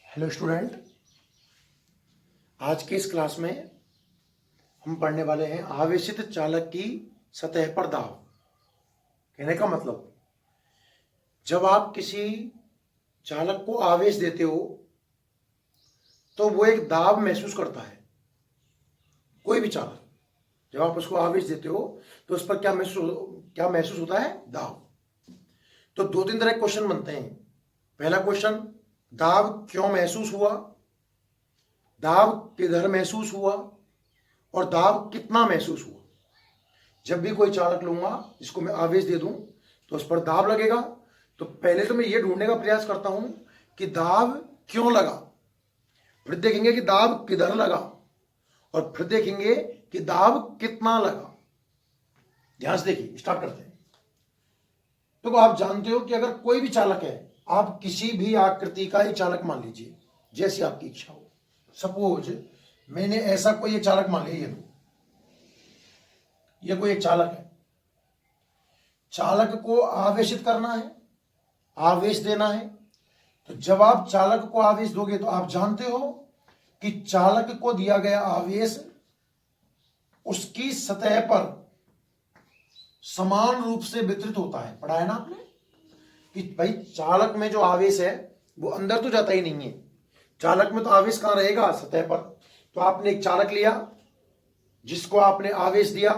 Hello student, आज के इस क्लास में हम पढ़ने वाले हैं आवेशित चालक की सतह पर दाब। कहने का मतलब, जब आप किसी चालक को आवेश देते हो तो वो एक दाब महसूस करता है। कोई भी चालक, जब आप उसको आवेश देते हो तो उस पर क्या महसूस होता है? दाब। तो दो तीन तरह के क्वेश्चन बनते हैं। पहला क्वेश्चन, दाब क्यों महसूस हुआ, दाब किधर महसूस हुआ और दाब कितना महसूस हुआ। जब भी कोई चालक लूंगा जिसको मैं आवेश दे दूं तो उस पर दाब लगेगा। तो पहले तो मैं ये ढूंढने का प्रयास करता हूं कि दाब क्यों लगा, फिर देखेंगे कि दाब किधर लगा और फिर देखेंगे कि दाब कितना लगा। ध्यान से देखिए, स्टार्ट करते हैं। तो आप जानते हो कि अगर कोई भी चालक है, आप किसी भी आकृति का ही चालक मान लीजिए, जैसी आपकी इच्छा हो। सपोज मैंने ऐसा कोई एक चालक मान लिया, ये कोई एक चालक है। चालक को आवेशित करना है, आवेश देना है। तो जब आप चालक को आवेश दोगे तो आप जानते हो कि चालक को दिया गया आवेश उसकी सतह पर समान रूप से वितरित होता है। पढ़ा है ना आपने कि भाई चालक में जो आवेश है वो अंदर तो जाता ही नहीं है। चालक में तो आवेश कहां रहेगा? सतह पर। तो आपने एक चालक लिया जिसको आपने आवेश दिया,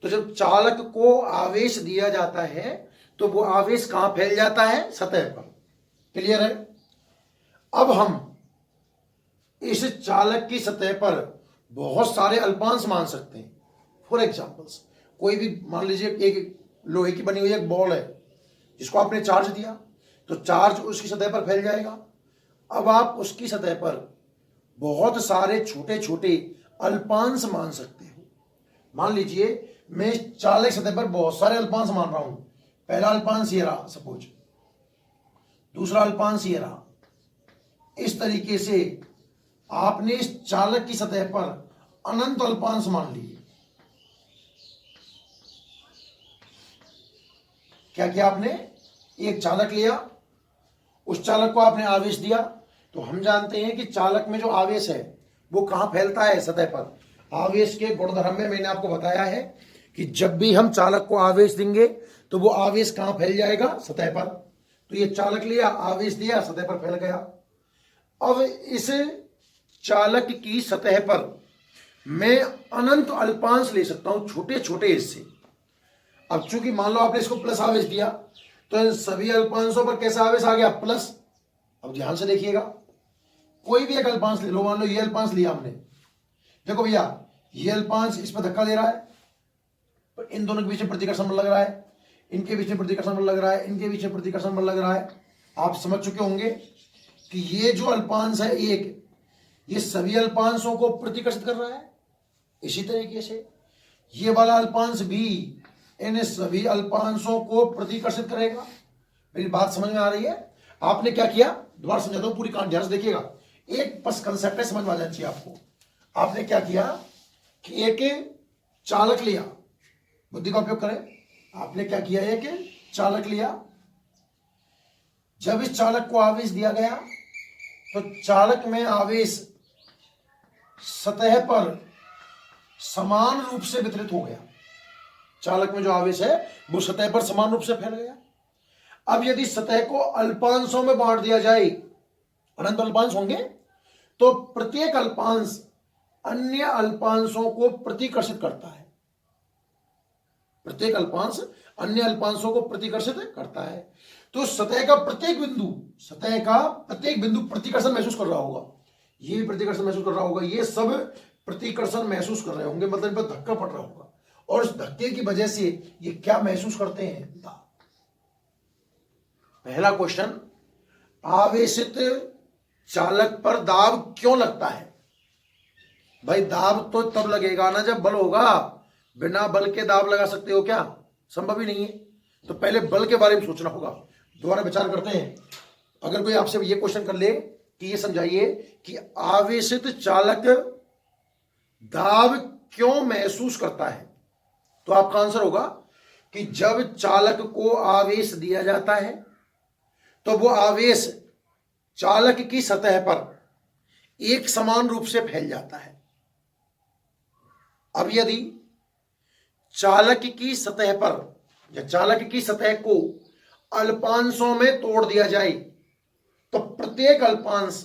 तो जब चालक को आवेश दिया जाता है तो वो आवेश कहां फैल जाता है? सतह पर। क्लियर है? अब हम इस चालक की सतह पर बहुत सारे अल्पांश मान सकते हैं। फॉर एग्जाम्पल्स, कोई भी मान लीजिए एक लोहे की बनी हुई एक बॉल है जिसको आपने चार्ज दिया, तो चार्ज उसकी सतह पर फैल जाएगा। अब आप उसकी सतह पर बहुत सारे छोटे छोटे अल्पांश मान सकते हो। मान लीजिए मैं चालक सतह पर बहुत सारे अल्पांश मान रहा हूं। पहला अल्पांश ये रहा, सपोज दूसरा अल्पांश ये रहा। इस तरीके से आपने इस चालक की सतह पर अनंत अल्पांश मान लिए। क्या किया आपने? एक चालक लिया, उस चालक को आपने आवेश दिया। तो हम जानते हैं कि चालक में जो आवेश है वो कहां फैलता है? सतह पर। आवेश के गुणधर्म में मैंने आपको बताया है कि जब भी हम चालक को आवेश देंगे तो वो आवेश कहां फैल जाएगा? सतह पर। तो ये चालक लिया, आवेश दिया, सतह पर फैल गया। अब इस चालक की सतह पर मैं अनंत अल्पांश ले सकता हूं, छोटे छोटे हिस्से। अब चूंकि मान लो आपने इसको प्लस आवेश दिया तो इन सभी अल्पांशों पर कैसा आवेश आ गया? प्लस। अब ध्यान से देखिएगा, कोई भी एक अल्पांश ले लो। मान लो ये अल्पांश लिया हमने, देखो भैया ये अल्पांश इस पर धक्का दे रहा है, पर इन दोनों के बीच में प्रतिकर्षण बल लग रहा है, इनके बीच में प्रतिकर्षण बल लग रहा है, इनके बीच में प्रतिकर्षण बल लग रहा है। आप समझ चुके होंगे कि ये जो अल्पांश है एक, ये सभी अल्पांशों को प्रतिकर्षित कर रहा है। इसी तरीके से ये वाला अल्पांश भी इन सभी अल्पांशों को प्रतिकर्षित करेगा। मेरी बात समझ में आ रही है? आपने क्या किया, दोबारा समझाता हूं, पूरी कहानी ध्यान से देखिएगा। एक बस कंसेप्ट है, समझ में आ जाना चाहिए आपको। आपने क्या किया कि एक चालक लिया, बुद्धि का उपयोग करें। आपने क्या किया? एक चालक लिया, जब इस चालक को आवेश दिया गया तो चालक में आवेश सतह पर समान रूप से वितरित हो गया। चालक में जो आवेश है वो सतह पर समान रूप से फैल गया। अब यदि सतह को अल्पांशों में बांट दिया जाए, अनंत अल्पांश होंगे, तो प्रत्येक अल्पांश अन्य अल्पांशों को प्रतिकर्षित करता है। प्रत्येक अल्पांश अन्य अल्पांशों को प्रतिकर्षित करता है। तो सतह का प्रत्येक बिंदु प्रतिकर्षण महसूस कर रहा होगा। ये भी प्रतिकर्षण महसूस कर रहा होगा, ये सब प्रतिकर्षण महसूस कर रहे होंगे, मतलब इन पर धक्का पड़ रहा होगा। और उस धक्के की वजह से ये क्या महसूस करते हैं? दाब। पहला क्वेश्चन, आवेशित चालक पर दाब क्यों लगता है? भाई दाब तो तब लगेगा ना जब बल होगा। बिना बल के दाब लगा सकते हो क्या? संभव ही नहीं है। तो पहले बल के बारे में सोचना होगा। दोबारा विचार करते हैं। अगर कोई आपसे ये क्वेश्चन कर ले कि ये समझाइए कि आवेशित चालक दाब क्यों महसूस करता है, तो आपका आंसर होगा कि जब चालक को आवेश दिया जाता है तो वो आवेश चालक की सतह पर एक समान रूप से फैल जाता है। अब यदि चालक की सतह पर या चालक की सतह को अल्पांशों में तोड़ दिया जाए तो प्रत्येक अल्पांश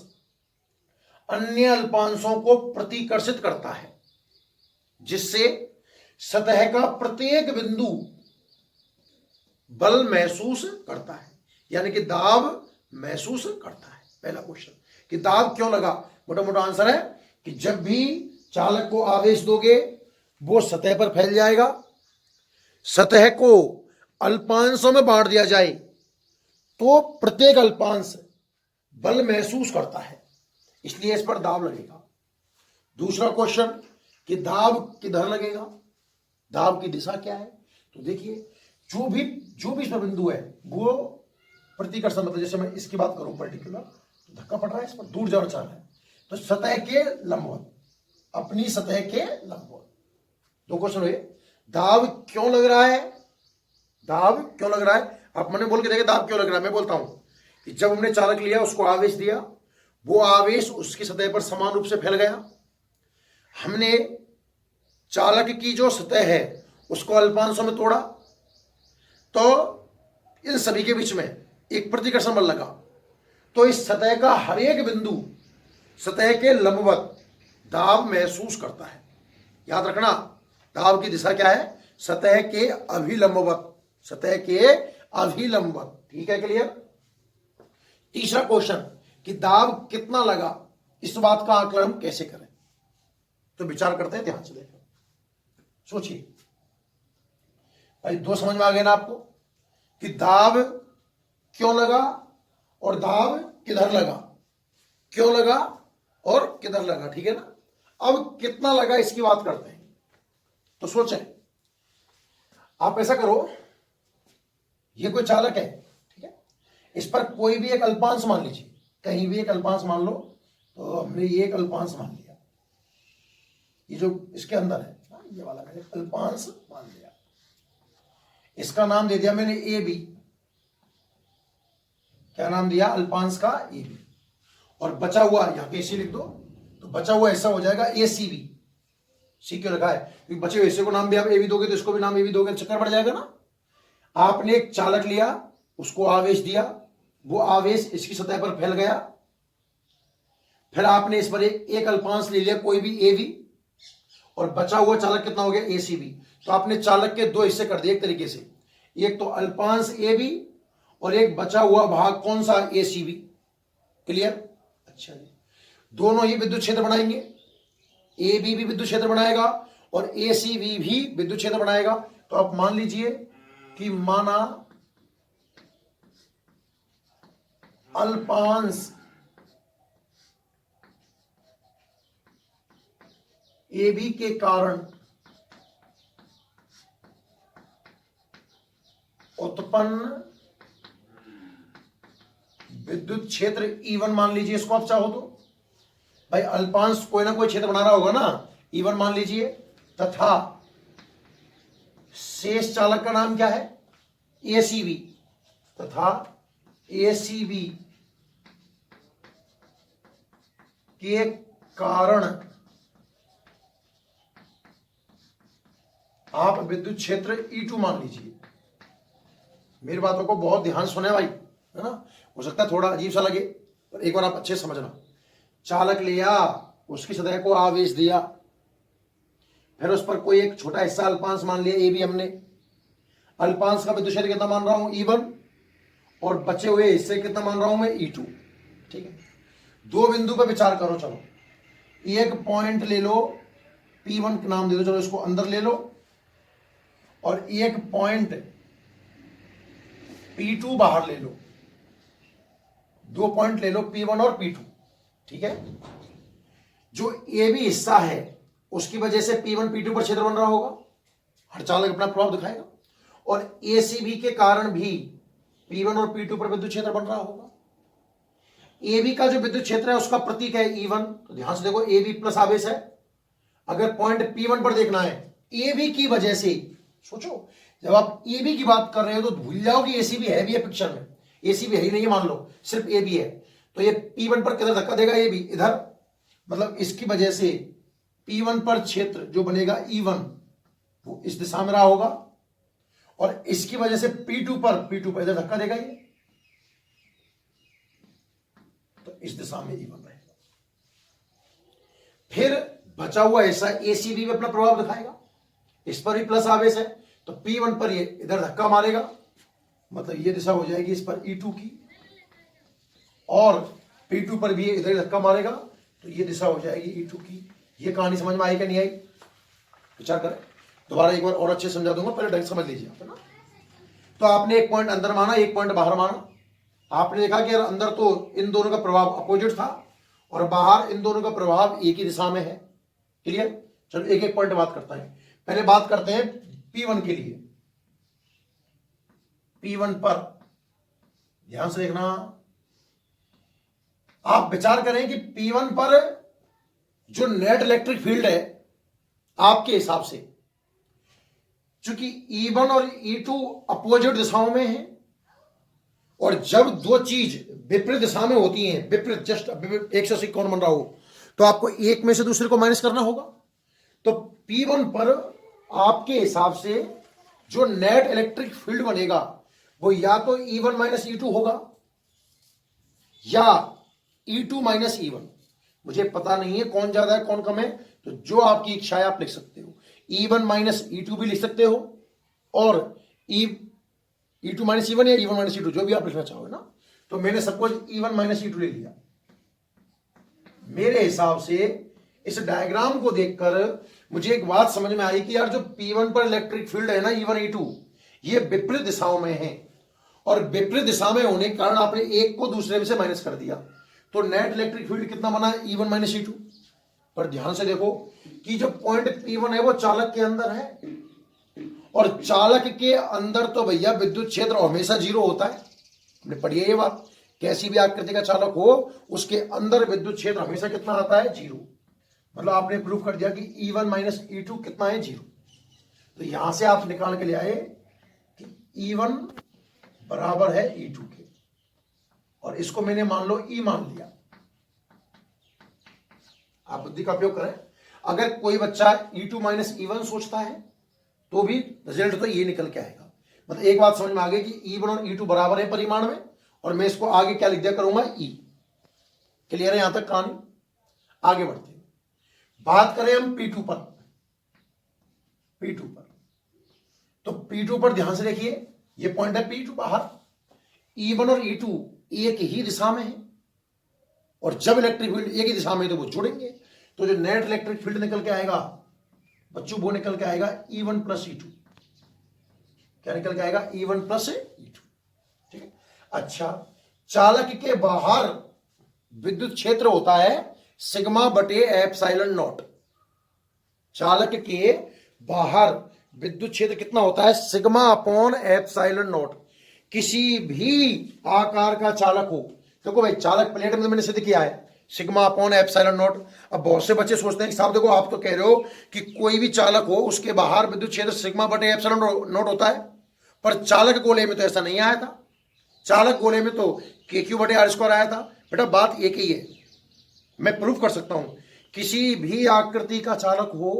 अन्य अल्पांशों को प्रतिकर्षित करता है, जिससे सतह का प्रत्येक बिंदु बल महसूस करता है, यानी कि दाब महसूस करता है। पहला क्वेश्चन कि दाब क्यों लगा, मोटा मोटा आंसर है कि जब भी चालक को आवेश दोगे वो सतह पर फैल जाएगा, सतह को अल्पांशों में बांट दिया जाए तो प्रत्येक अल्पांश बल महसूस करता है, इसलिए इस पर दाब लगेगा। दूसरा क्वेश्चन कि दाब किधर लगेगा, दाब की दिशा क्या है। तो देखिए जो भी इसमें बिंदु है वो प्रतिकर्षण, मतलब जैसे मैं इसकी बात करूं पर्टिकुलर, तो धक्का पड़ रहा है, इस पर दूर जाना चाह रहा है, तो सतह के लंबवत, अपनी सतह के लंबवत। दो क्वेश्चन हुए, दाब क्यों लग रहा है, दाब क्यों लग रहा है। आप मैंने बोल के देखे दाब क्यों लग रहा है। मैं बोलता हूं कि जब हमने चालक लिया, उसको आवेश दिया, वो आवेश उसकी सतह पर समान रूप से फैल गया। हमने चालक की जो सतह है उसको अल्पांशों में तोड़ा, तो इन सभी के बीच में एक प्रतिकर्षण बल लगा, तो इस सतह का हर एक बिंदु सतह के लंबवत दाब महसूस करता है। याद रखना, दाब की दिशा क्या है, सतह के अभिलंबवत, सतह के अभिलंबवत। ठीक है, क्लियर। तीसरा क्वेश्चन कि दाब कितना लगा, इस बात का आकलन हम कैसे करें। तो विचार करते हैं, ध्यान से देखो, सोचिए भाई। दो समझ में आ गए ना आपको कि दाब क्यों लगा और दाब किधर लगा, क्यों लगा और किधर लगा, ठीक है ना। अब कितना लगा इसकी बात करते हैं। तो सोचें, आप ऐसा करो, ये कोई चालक है, ठीक है, इस पर कोई भी एक अल्पांश मान लीजिए, कहीं भी एक अल्पांश मान लो। तो हमने ये एक अल्पांश मान लिया, ये जो इसके अंदर है ये वाला मैंने अल्पांश मान लिया, इसका नाम दे दिया मैंने ए बी। क्या नाम दिया, अल्पांश का ए बी। और बचा हुआ यहां पे सी लिख दो, तो बचा हुआ ऐसा हो जाएगा ए सी बी। सी क्यों रखा है, क्योंकि बचे हुए हिस्से को नाम भी आप ए बी दोगे तो इसको भी नाम ए बी दोगे, चक्कर बढ़ जाएगा ना। आपने एक चालक लिया, उसको आवेश दिया, वो आवेश इसकी सतह पर फैल गया, फिर आपने इस पर एक अल्पांश ले लिया कोई भी ए बी, और बचा हुआ चालक कितना हो गया, ए सी बी। तो आपने चालक के दो हिस्से कर दिए एक तरीके से, एक तो अल्पांश ए बी और एक बचा हुआ भाग कौन सा, ए सी बी। क्लियर। अच्छा जी, दोनों ही विद्युत क्षेत्र बनाएंगे, ए बी भी विद्युत क्षेत्र बनाएगा और ए सी बी भी विद्युत क्षेत्र बनाएगा। तो आप मान लीजिए कि माना अल्पांश ए बी के कारण उत्पन्न विद्युत क्षेत्र E1 मान लीजिए इसको, आप चाहो तो। भाई अल्पांश कोई ना कोई क्षेत्र बना रहा होगा ना, E1 मान लीजिए, तथा शेष चालक का नाम क्या है, ACB, तथा ACB के कारण आप विद्युत क्षेत्र E2 मान लीजिए। मेरी बातों को बहुत ध्यान से सुने भाई, है ना। हो सकता है थोड़ा अजीब सा लगे, पर एक बार आप अच्छे से समझना। चालक लिया, उसकी सतह को आवेश दिया, फिर उस पर कोई एक छोटा हिस्सा अल्पांश मान लिया ए बी हमने। अल्पांश का विद्युत क्षेत्र कितना मान रहा हूं, E1, और बचे हुए हिस्से कितना मान रहा हूं मैं, E2। ठीक है, दो बिंदु पर विचार करो। चलो एक पॉइंट ले लो, P1 नाम दे दो, चलो इसको अंदर ले लो, और एक पॉइंट P2 बाहर ले लो। दो पॉइंट ले लो, P1 और P2। ठीक है, जो ए बी हिस्सा है उसकी वजह से P1 P2 पर क्षेत्र बन रहा होगा, हर चालक अपना प्रभाव दिखाएगा, और ACB के कारण भी P1 और P2 पर विद्युत क्षेत्र बन रहा होगा। AB का जो विद्युत क्षेत्र है उसका प्रतीक है E1, तो ध्यान से देखो AB प्लस आवेश है। अगर पॉइंट P1 पर देखना है, AB की वजह से, सोचो जब आप AB की बात कर रहे हो तो भूल जाओ कि ACB है भी है पिक्चर में, ACB है ही नहीं मान लो, सिर्फ AB है। तो ये P1 पर किधर धक्का देगा, ये भी इधर, मतलब इसकी वजह से P1 पर क्षेत्र जो बनेगा E1 वो इस दिशा में रहा होगा, और इसकी वजह से P2 पर इधर धक्का देगा ये, तो इस दिशा में E1 रहेगा। फिर बचा हुआ हिस्सा ACB में अपना प्रभाव दिखाएगा, इस पर भी प्लस आवेश है, तो P1 पर ये इधर धक्का मारेगा, मतलब ये दिशा हो जाएगी इस पर E2 की, और P2 पर भी ये इधर धक्का मारेगा, तो ये दिशा हो जाएगी E2 की। ये कहानी समझ में आई क्या नहीं आई, विचार करें। दोबारा एक बार और अच्छे समझा दूंगा, पहले ढंग समझ लीजिए आप, है ना। तो आपने एक पॉइंट अंदर माना, एक पॉइंट बाहर माना। आपने देखा कि अंदर तो इन दोनों का प्रभाव अपोजिट था, और बाहर इन दोनों का प्रभाव एक ही दिशा में है। क्लियर। चलो एक एक पॉइंट बात करता है। पहले बात करते हैं P1 के लिए। P1 पर ध्यान से देखना, आप विचार करें कि P1 पर जो नेट इलेक्ट्रिक फील्ड है आपके हिसाब से, चूंकि E1 और E2 अपोजिट दिशाओं में है, और जब दो चीज विपरीत दिशा में होती हैं, विपरीत जस्ट 180 कोण बन रहा हो, तो आपको एक में से दूसरे को माइनस करना होगा। तो P1 पर आपके हिसाब से जो नेट इलेक्ट्रिक फील्ड बनेगा वो या तो E1 माइनस E2 होगा, या E2 माइनस E1। मुझे पता नहीं है कौन ज्यादा है कौन कम है, तो जो आपकी इच्छा है आप लिख सकते हो। E1 माइनस E2 भी लिख सकते हो, और E2 माइनस E1 या E1 माइनस E2, जो भी आप लिखना चाहो, ना। तो मैंने सपोज E1 माइनस E2 ले लिया। मेरे हिसाब से इस डायग्राम को देखकर मुझे एक बात समझ में आई कि यार जो P1 पर इलेक्ट्रिक फील्ड है ना, E1 E2, ये विपरीत दिशाओं में है, और विपरीत दिशा में होने के कारण आपने एक को दूसरे में से माइनस कर दिया, तो नेट इलेक्ट्रिक फील्ड कितना बना है, E1 माइनस E2। पर ध्यान से देखो कि जो पॉइंट P1 है वो चालक के अंदर है, और चालक के अंदर तो भैया विद्युत क्षेत्र हमेशा जीरो होता है। हमने पढ़ी है ये बात, कैसी भी आकृति का चालक हो उसके अंदर विद्युत क्षेत्र हमेशा कितना आता है, जीरो। मतलब आपने प्रूफ कर दिया कि E1 माइनस E2 कितना है, जीरो। तो यहां से आप निकाल के ले आए कि E1 बराबर है E2 के, और इसको मैंने मान लो E मान लिया। आप बुद्धि का उपयोग करें। अगर कोई बच्चा E2 माइनस E1 सोचता है तो भी रिजल्ट तो ये निकल के आएगा। मतलब एक बात समझ में आ गई कि E1 और E2 बराबर है परिमाण में, और मैं इसको आगे क्या लिख दिया करूंगा, E। क्लियर है यहां तक कहानी। आगे बढ़ते हैं, बात करें हम P2 पर। P2 पर तो P2 पर ध्यान से देखिए, ये पॉइंट है P2 बाहर, E1 और E2 एक ही दिशा में है, और जब इलेक्ट्रिक फील्ड एक ही दिशा में है तो वो जुड़ेंगे, तो जो नेट इलेक्ट्रिक फील्ड निकल के आएगा बच्चों, वो निकल के आएगा E1 प्लस E2। क्या निकल के आएगा, E1 प्लस E2। ठीक है। अच्छा, चालक के बाहर विद्युत क्षेत्र होता है सिग्मा बटे एप्सिलॉन नॉट। चालक के बाहर विद्युत क्षेत्र कितना होता है, सिग्मा अपॉन एप्सिलॉन नॉट। किसी भी आकार का चालक हो, देखो भाई चालक प्लेट में मैंने सिद्ध किया है सिग्मा अपॉन एप्सिलॉन नॉट। अब बहुत से बच्चे सोचते हैं कि साहब देखो आप तो कह रहे हो कि कोई भी चालक हो उसके बाहर विद्युत क्षेत्र सिग्मा बटे एप्सिलॉन नॉट होता है, पर चालक गोले में तो ऐसा नहीं आया था। चालक गोले में तो KQ बटे आर स्क्वायर आया था। बेटा बात एक ही है, मैं प्रूफ कर सकता हूं, किसी भी आकृति का चालक हो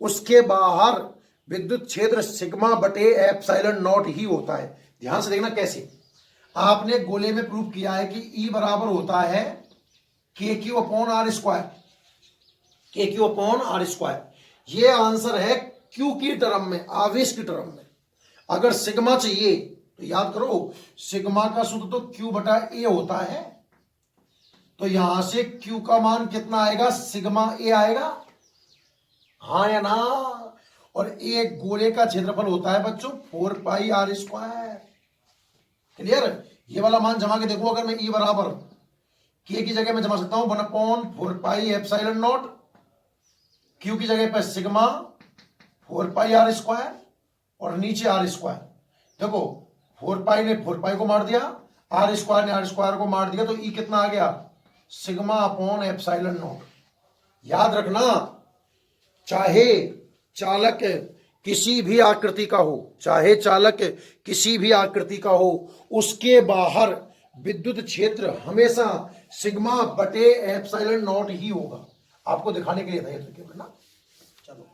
उसके बाहर विद्युत क्षेत्र सिग्मा बटे एप्सिलॉन नॉट ही होता है। ध्यान से देखना कैसे, आपने गोले में प्रूफ किया है कि E बराबर होता है KQ upon R square, KQ upon R square. ये आंसर है Q की टर्म में, आवेश की टर्म में। अगर सिग्मा चाहिए तो याद करो सिग्मा का सूत्र तो Q बटा A होता है, तो यहां से Q का मान कितना आएगा, सिग्मा A आएगा, हाँ या ना। और एक गोले का क्षेत्रफल होता है बच्चों 4 पाई आर स्क्वायर। क्लियर। ये वाला मान जमा के देखो, अगर मैं E बराबर K की जगह में जमा सकता हूं 1/4 पाई एप्सिलॉन नॉट, Q की जगह पर सिग्मा 4 पाई आर स्क्वायर, और नीचे आर स्क्वायर। देखो 4 पाई ने 4 पाई को मार दिया, आर स्क्वायर ने आर स्क्वायर को मार दिया, तो E कितना आ गया, सिग्मा अपॉन एप्सिलॉन नॉट। याद रखना, चाहे चालक किसी भी आकृति का हो, चाहे चालक किसी भी आकृति का हो, उसके बाहर विद्युत क्षेत्र हमेशा सिग्मा बटे एप्सिलॉन नॉट ही होगा। आपको दिखाने के लिए था ये तो केवल ना। चलो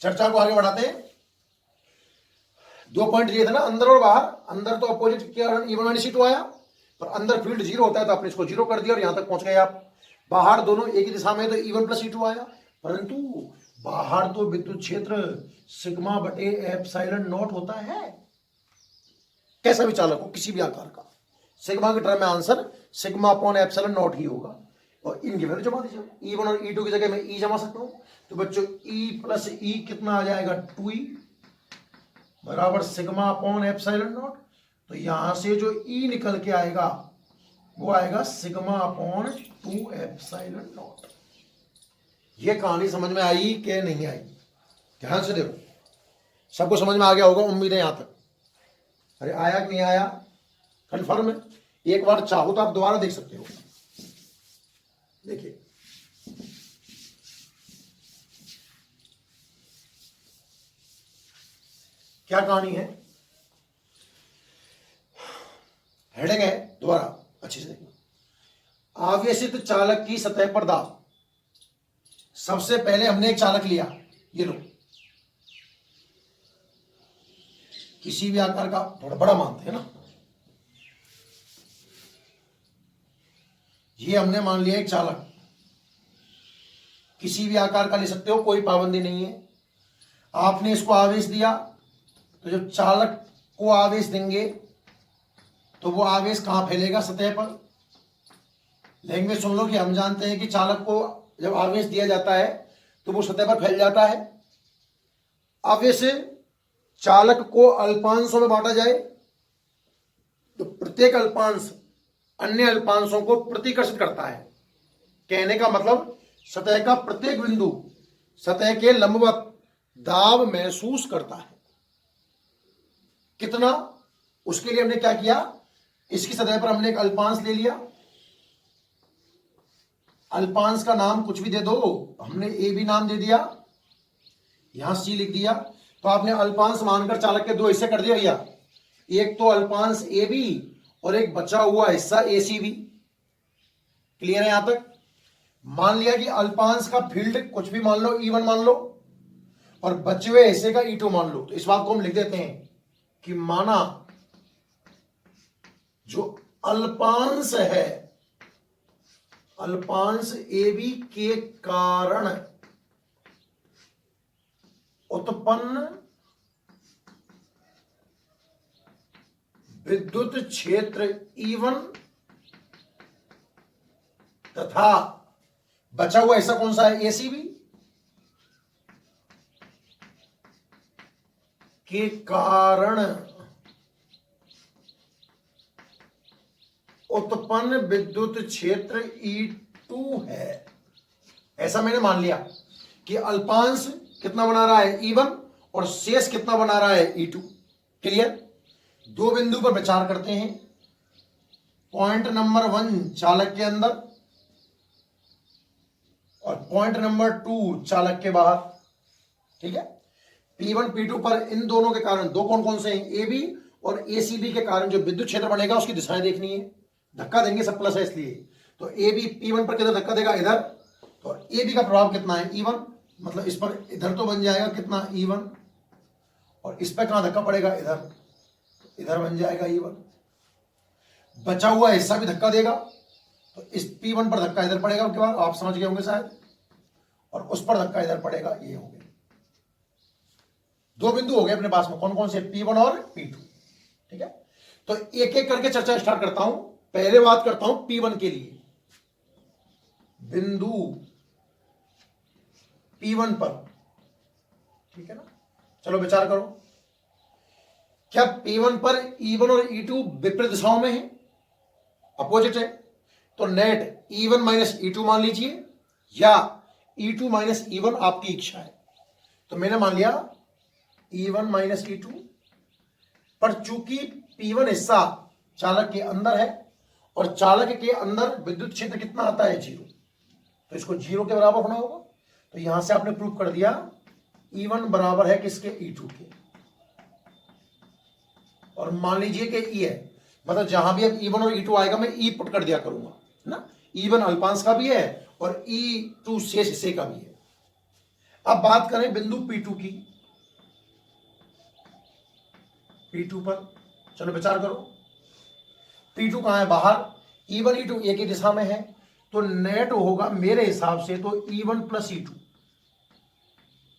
चर्चा को आगे बढ़ाते हैं। 2 पॉइंट ये थे ना, अंदर और बाहर। अंदर तो अपोजिट के कारण E1 माइनस E2 आया, पर अंदर फील्ड 0 होता है तो आपने इसको 0 कर दिया और यहां तक पहुंच गए आप। बाहर दोनों एक ही दिशा में तो E1 प्लस E2 आया, परंतु बाहर तो विद्युत क्षेत्र सिग्मा बटे एप्सिलॉन नॉट होता है। कैसा भी चालक हो, किसी भी आकार का, सिग्मा के टर्म में answer sigma upon epsilon not ही होगा। और इनकी वैल्यू जमा दीजिए। E1 और E2 की जगह मैं E जमा सकता हूं, तो बच्चों E प्लस E कितना आ जाएगा 2E बराबर सिग्मा अपॉन एप्सिलॉन नॉट। तो यहां से जो E निकल के आएगा वो आएगा सिग्मा अपॉन 2 एप्सिलॉन नॉट। ये कहानी समझ में आई कि नहीं आई? ध्यान से देखो, सबको समझ में आ गया होगा उम्मीद है यहां तक। अरे आया कि नहीं आया? कन्फर्म है? एक बार चाहो तो आप दोबारा देख सकते हो। देखिए क्या कहानी है, हेडिंग है, दोबारा अच्छे से देखना। आवेशित चालक की सतह पर दाब। सबसे पहले हमने एक चालक लिया, ये लो, किसी भी आकार का, थोड़ा बड़ा मानते हैं ना। ये हमने मान लिया एक चालक, किसी भी आकार का ले सकते हो, कोई पाबंदी नहीं है। आपने इसको आवेश दिया, तो जब चालक को आवेश देंगे तो वो आवेश कहां फैलेगा? सतह पर। लैंग्वेज सुन लो कि हम जानते हैं कि चालक को जब आवेश दिया जाता है तो वो सतह पर फैल जाता है। आवेश चालक को अल्पांशों में बांटा जाए तो प्रत्येक अल्पांश अन्य अल्पांशों को प्रतिकर्षित करता है। कहने का मतलब सतह का प्रत्येक बिंदु सतह के लंबवत दाब महसूस करता है। कितना? उसके लिए हमने क्या किया, इसकी सतह पर हमने एक अल्पांश ले लिया। अल्पांश का नाम कुछ भी दे दो, हमने ए बी नाम दे दिया, यहां सी लिख दिया। तो आपने अल्पांश मानकर चालक के 2 हिस्से कर दिया भैया, एक तो अल्पांश ए बी और एक बचा हुआ हिस्सा ए सी बी। क्लियर है यहां तक? मान लिया कि अल्पांश का फील्ड कुछ भी मान लो, E1 मान लो, और बचे हुए हिस्से का E2 मान लो। तो इस बात को हम लिख देते हैं कि माना जो अल्पांश है, अल्पांश ए बी के कारण उत्पन्न विद्युत क्षेत्र E1 तथा बचा हुआ हिस्सा कौन सा है? एसीबी के कारण उत्पन्न विद्युत क्षेत्र E2 है। ऐसा मैंने मान लिया कि अल्पांश कितना बना रहा है? E1 और शेष कितना बना रहा है? E2। क्लियर? 2 बिंदु पर विचार करते हैं। पॉइंट नंबर 1 चालक के अंदर और पॉइंट नंबर 2 चालक के बाहर। ठीक है? P1 P2 पर इन दोनों के कारण, दो कौन कौन से हैं? ए बी और ACB के कारण जो विद्युत क्षेत्र बनेगा उसकी दिशाएं देखनी है। धक्का देंगे, सब प्लस है इसलिए। तो ए बी P1 पर किधर धक्का देगा? इधर। तो ए बी का प्रभाव कितना है? E1, मतलब इस पर इधर तो बन जाएगा कितना? E1। और इस पर कहां धक्का पड़ेगा? इधर। इधर बन जाएगा E1। बचा हुआ हिस्सा भी धक्का देगा, तो इस P1 पर धक्का इधर पड़ेगा, उसके बाद आप समझ गए होंगे शायद, और उस पर धक्का इधर पड़ेगा। ये हो गए 2 बिंदु हो गए अपने पास में, कौन कौन से? P1 और P2। ठीक है? तो एक एक करके चर्चा स्टार्ट करता हूं। पहले बात करता हूं P1 के लिए। बिंदु P1 पर, ठीक है ना? चलो विचार करो, क्या P1 पर E1 और E2 विपरीत दिशाओं में है? अपोजिट है। तो नेट E1 माइनस E2 मान लीजिए, या E2 माइनस E1, आपकी इच्छा है। तो मैंने मान लिया E1 माइनस E2, पर चूंकि P1 हिस्सा चालक के अंदर है और चालक के अंदर विद्युत क्षेत्र कितना आता है? 0। तो इसको 0 के बराबर होना होगा। तो यहां से आपने प्रूव कर दिया E1 बराबर है किसके? E2 के। और मान लीजिए कि E है, मतलब जहां भी अब E1 और E2 आएगा मैं E पुट कर दिया करूंगा, है ना। E1 अल्पांश का भी है और E2 शेष हिस्से का भी है। अब बात करें बिंदु P2 की, P2 पर चलो विचार करो। P2 कहां है? बाहर। E1 E2 एक ही दिशा में है, तो नेट होगा मेरे हिसाब से तो E1 प्लस E2।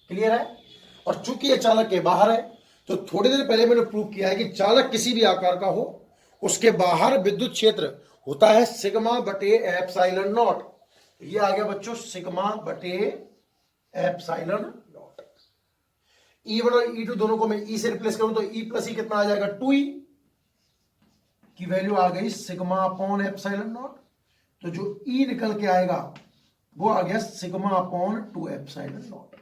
क्लियर है? और चूंकि ये चालक के बाहर है, तो थोड़ी देर पहले मैंने प्रूव किया है कि चालक किसी भी आकार का हो, उसके बाहर विद्युत क्षेत्र होता है सिग्मा बटे एप्सिलॉन नॉट। ये आ गया बच्चों सिग्मा बटे एप्सिलॉन नॉट। E1 और E2 दोनों को मैं E से रिप्लेस करूं तो E प्लस E कितना आ जाएगा? 2E की वैल्यू आ गई सिग्मा अपॉन एप्सिलॉन नॉट। तो जो E निकल के आएगा वो आ गया sigma upon 2 epsilon not.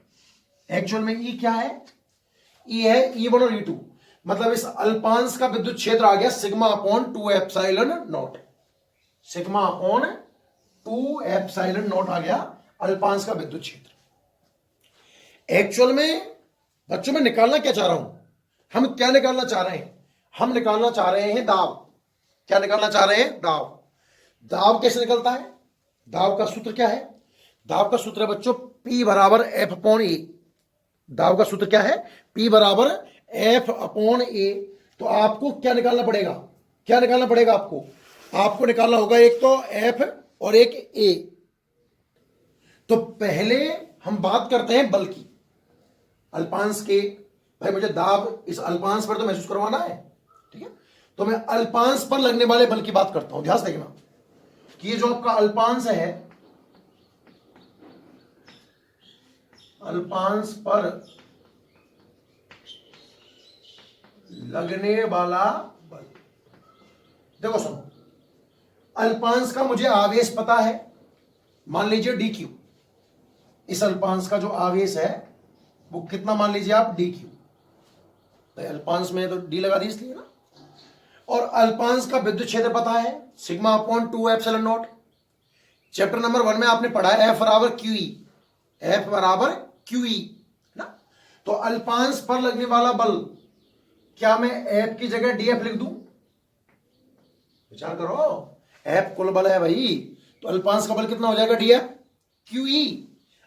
Actual में E क्या है? E है E1 और E2, मतलब इस अल्पांश का विद्युत क्षेत्र आ गया sigma upon 2 epsilon nought. Sigma upon 2 epsilon nought आ गया अल्पांश का विद्युत क्षेत्र। एक्चुअल में बच्चों में निकालना क्या चाह रहा हूं? हम क्या निकालना चाह रहे हैं? हम निकालना चाह रहे हैं दाब। क्या निकालना चाह रहे हैं? दाब। दाब कैसे निकलता है? दाब का सूत्र क्या है? दाब का सूत्र है बच्चों P बराबर F अपॉन ए। दाब का सूत्र क्या है? P बराबर F अपॉन ए। तो आपको क्या निकालना पड़ेगा? क्या निकालना पड़ेगा आपको? आपको निकालना होगा एक तो F और एक A। तो पहले हम बात करते हैं बल की, अल्पांश के। भाई मुझे दाब इस अल्पांश पर तो महसूस करवाना है, ठीक है। तो मैं अल्पांश पर लगने वाले बल की बात करता हूं। ध्यान से देखना कि ये जो आपका अल्पांश है, अल्पांश पर लगने वाला बल। देखो सुनो, अल्पांश का मुझे आवेश पता है, मान लीजिए dq। इस अल्पांश का जो आवेश है वो कितना मान लीजिए आप? dq। तो अल्पांश में तो d लगा दी इसलिए ना। और अल्पांश का विद्युत क्षेत्र पता है sigma upon 2 epsilon not. Chapter number 1 में आपने पढ़ा है F बराबर QE। F बराबर QE ना। तो अल्पांश पर लगने वाला बल, क्या मैं F की जगह DF लिख दूं? विचार करो, F कुल बल है भाई, तो अल्पांश का बल कितना हो जाएगा? DF QE।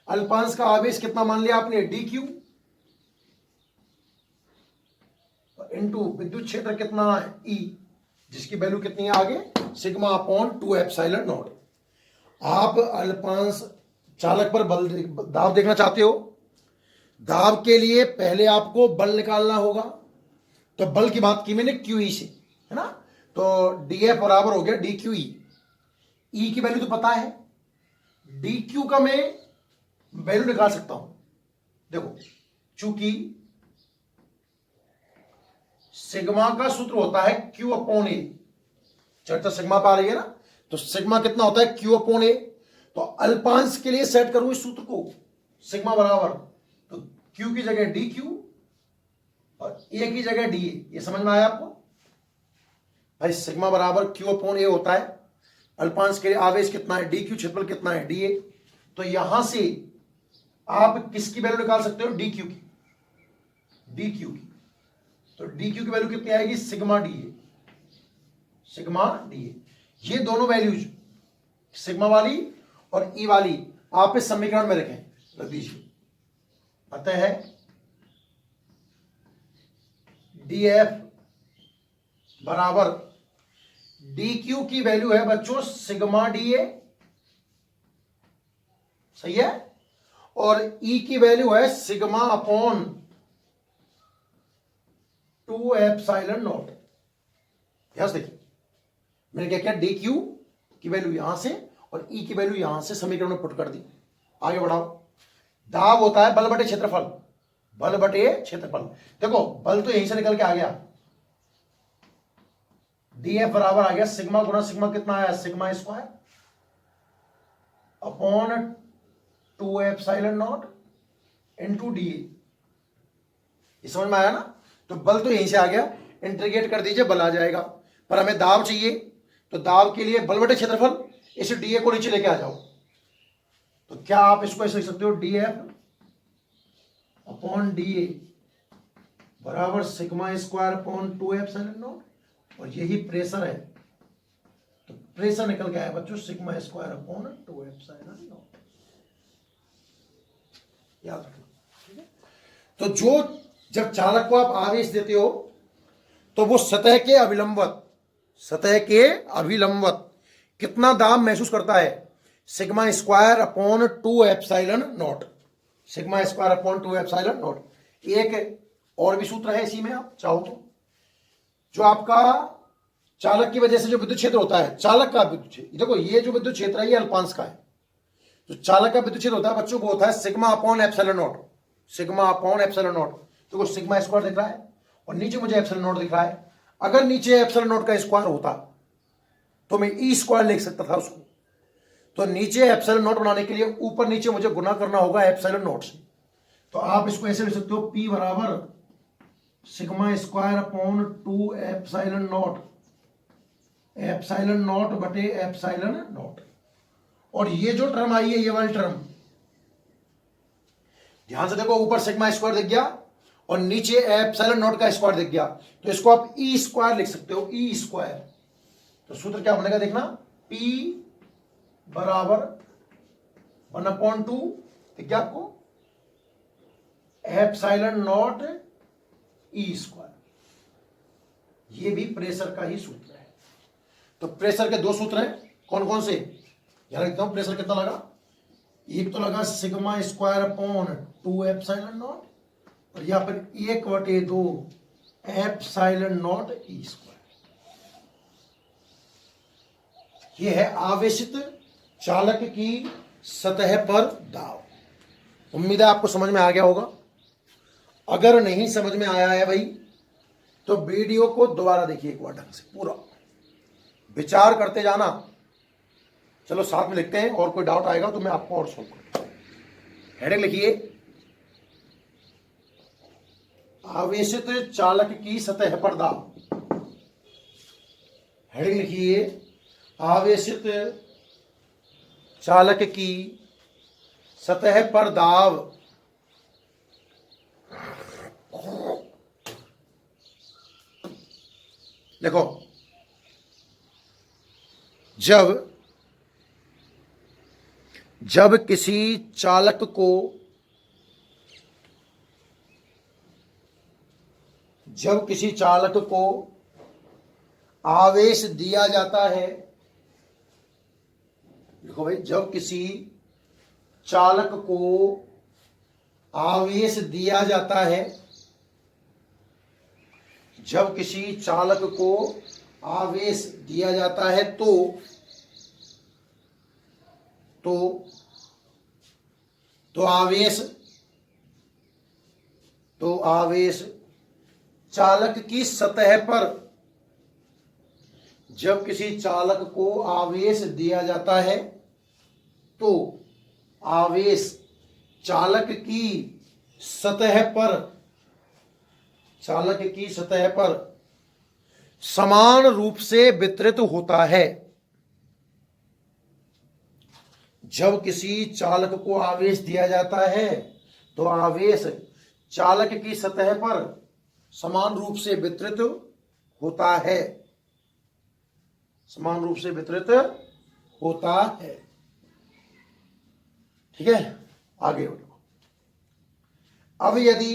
अल्पांश का आवेश कितना मान लिया आपने? DQ इनटू विद्युत क्षेत्र कितना? E, जिसकी वैल्यू कितनी है आगे? Sigma upon 2 epsilon not. आप अल्पांश चालक पर बल दाब देखना चाहते हो, दाब के लिए पहले आपको बल निकालना होगा। तो बल की बात की मैंने QE से, है ना। तो DF बराबर हो गया DQE। E की वैल्यू तो पता है, DQ का मैं वैल्यू निकाल सकता हूं। देखो, चूंकि सिग्मा का सूत्र होता है Q अपॉन ए। चर्चा सिग्मा पर आ रही है ना, तो सिग्मा कितना होता है? Q अपॉन ए। तो अल्पांश के लिए सेट करूं इस सूत्र को, सिग्मा बराबर, तो Q की जगह DQ और A की जगह DA। ये समझ में आया आपको? भाई सिग्मा बराबर Q अपॉन ए होता है। अल्पांश के लिए आवेश कितना है? DQ। क्षेत्रफल कितना है? DA। तो यहां से आप किसकी वैल्यू निकाल सकते हो? DQ की। DQ की। तो DQ की वैल्यू कितनी आएगी? Sigma DA। Sigma DA। ये दोनों वैल्यूज, सिग्मा वाली और E वाली, आप इस समीकरण में रखें, रख दीजिए। अतः DF बराबर DQ की वैल्यू है बच्चों सिग्मा DA, सही है। और E की वैल्यू है सिग्मा अपॉन 2 एप्सिलॉन नॉट। यहां से देखिए मैंने क्या किया, DQ की वैल्यू यहां से और E की वैल्यू यहां से समीकरण में पुट कर दी। आगे बढ़ाओ। दाब होता है बल बटे क्षेत्रफल। बल बटे क्षेत्रफल। देखो बल तो यहीं से निकल के आ गया, DF बराबर आ गया सिग्मा गुना सिग्मा कितना आया? Sigma square upon 2 epsilon not into DA। ये समझ में आया ना। तो बल तो यहीं से आ गया, इंटीग्रेट कर दीजिए, बल आ जाएगा। पर हमें दाब चाहिए, तो दाब के लिए बल बटे क्षेत्रफल, इस DA को नीचे लेके आ जाओ। तो क्या आप इसको ऐसे लिख सकते हो? DF अपॉन DA बराबर sigma square upon 2 epsilon not. और यही प्रेशर है। तो प्रेशर निकल के आया बच्चों sigma square upon 2 epsilon not. याद रखना, ठीक है। तो जो जब चालक को आप आवेश देते हो तो वो सतह के अभिलंबवत, सतह के अभिलंबवत कितना दाब महसूस करता है? Sigma square upon 2 epsilon nought, sigma square upon 2 epsilon not. एक और भी सूत्र है इसी में, आप चाहो तो, जो आपका चालक की वजह से जो विद्युत क्षेत्र होता है, चालक का विद्युत क्षेत्र, देखो ये जो विद्युत क्षेत्र है ये अल्पांश का है। जो चालक का विद्युत क्षेत्र होता है बच्चों, वो होता है sigma upon epsilon nought, sigma upon epsilon not. देखो सिग्मा स्क्वायर दिख रहा है और नीचे मुझे एप्सिलॉन नॉट दिख रहा है। अगर नीचे एप्सिलॉन नॉट का स्क्वायर होता तो मैं ई स्क्वायर लिख सकता था उसको। तो नीचे एप्सिलॉन नॉट बनाने के लिए ऊपर नीचे मुझे गुना करना होगा एप्सिलॉन नॉट से। तो आप इसको ऐसे लिख सकते हो, P बराबर sigma square upon 2 epsilon not, epsilon naught बटे एप्सिलॉन नॉट। और ये जो टर्म आई है ये वाली टर्म, ध्यान से देखो, ऊपर सिग्मा स्क्वायर दिख गया और नीचे एप्सिलॉन नॉट का स्क्वायर दिख गया, तो इसको आप ई स्क्वायर लिख सकते हो, ई स्क्वायर। तो सूत्र क्या बनेगा देखना, P बराबर 1/2 दिख गया आपको, एप्सिलॉन नॉट ई स्क्वायर। ये भी प्रेशर का ही सूत्र है। तो प्रेशर के दो सूत्र हैं, कौन कौन से, यहां लिखता हूं। प्रेशर कितना लगा, एक तो लगा sigma square upon 2 epsilon not, और यहां पर 1/2 एप्सिलॉन नॉट ई स्क्वायर। यह है आवेशित चालक की सतह पर दाब। उम्मीद है आपको समझ में आ गया होगा। अगर नहीं समझ में आया है भाई तो वीडियो को दोबारा देखिए एक बार ढंग से, पूरा विचार करते जाना। चलो साथ में लिखते हैं, और कोई डाउट आएगा तो मैं आपको और सोल्व करूंगा। हेडिंग लिखिए, आवेशित चालक की सतह पर दाब। हेडिंग लिखिए, आवेशित चालक की सतह पर दाब। देखो, जब किसी चालक को आवेश दिया जाता है, देखो भाई, जब किसी चालक को आवेश दिया जाता है, जब किसी चालक को आवेश दिया जाता है तो आवेश चालक की सतह पर, जब किसी चालक को आवेश दिया जाता है तो आवेश चालक की सतह पर समान रूप से वितरित होता है। जब किसी चालक को आवेश दिया जाता है तो आवेश चालक की सतह पर समान रूप से वितरित होता है, समान रूप से वितरित होता है। ठीक है, आगे बढ़ो। अब यदि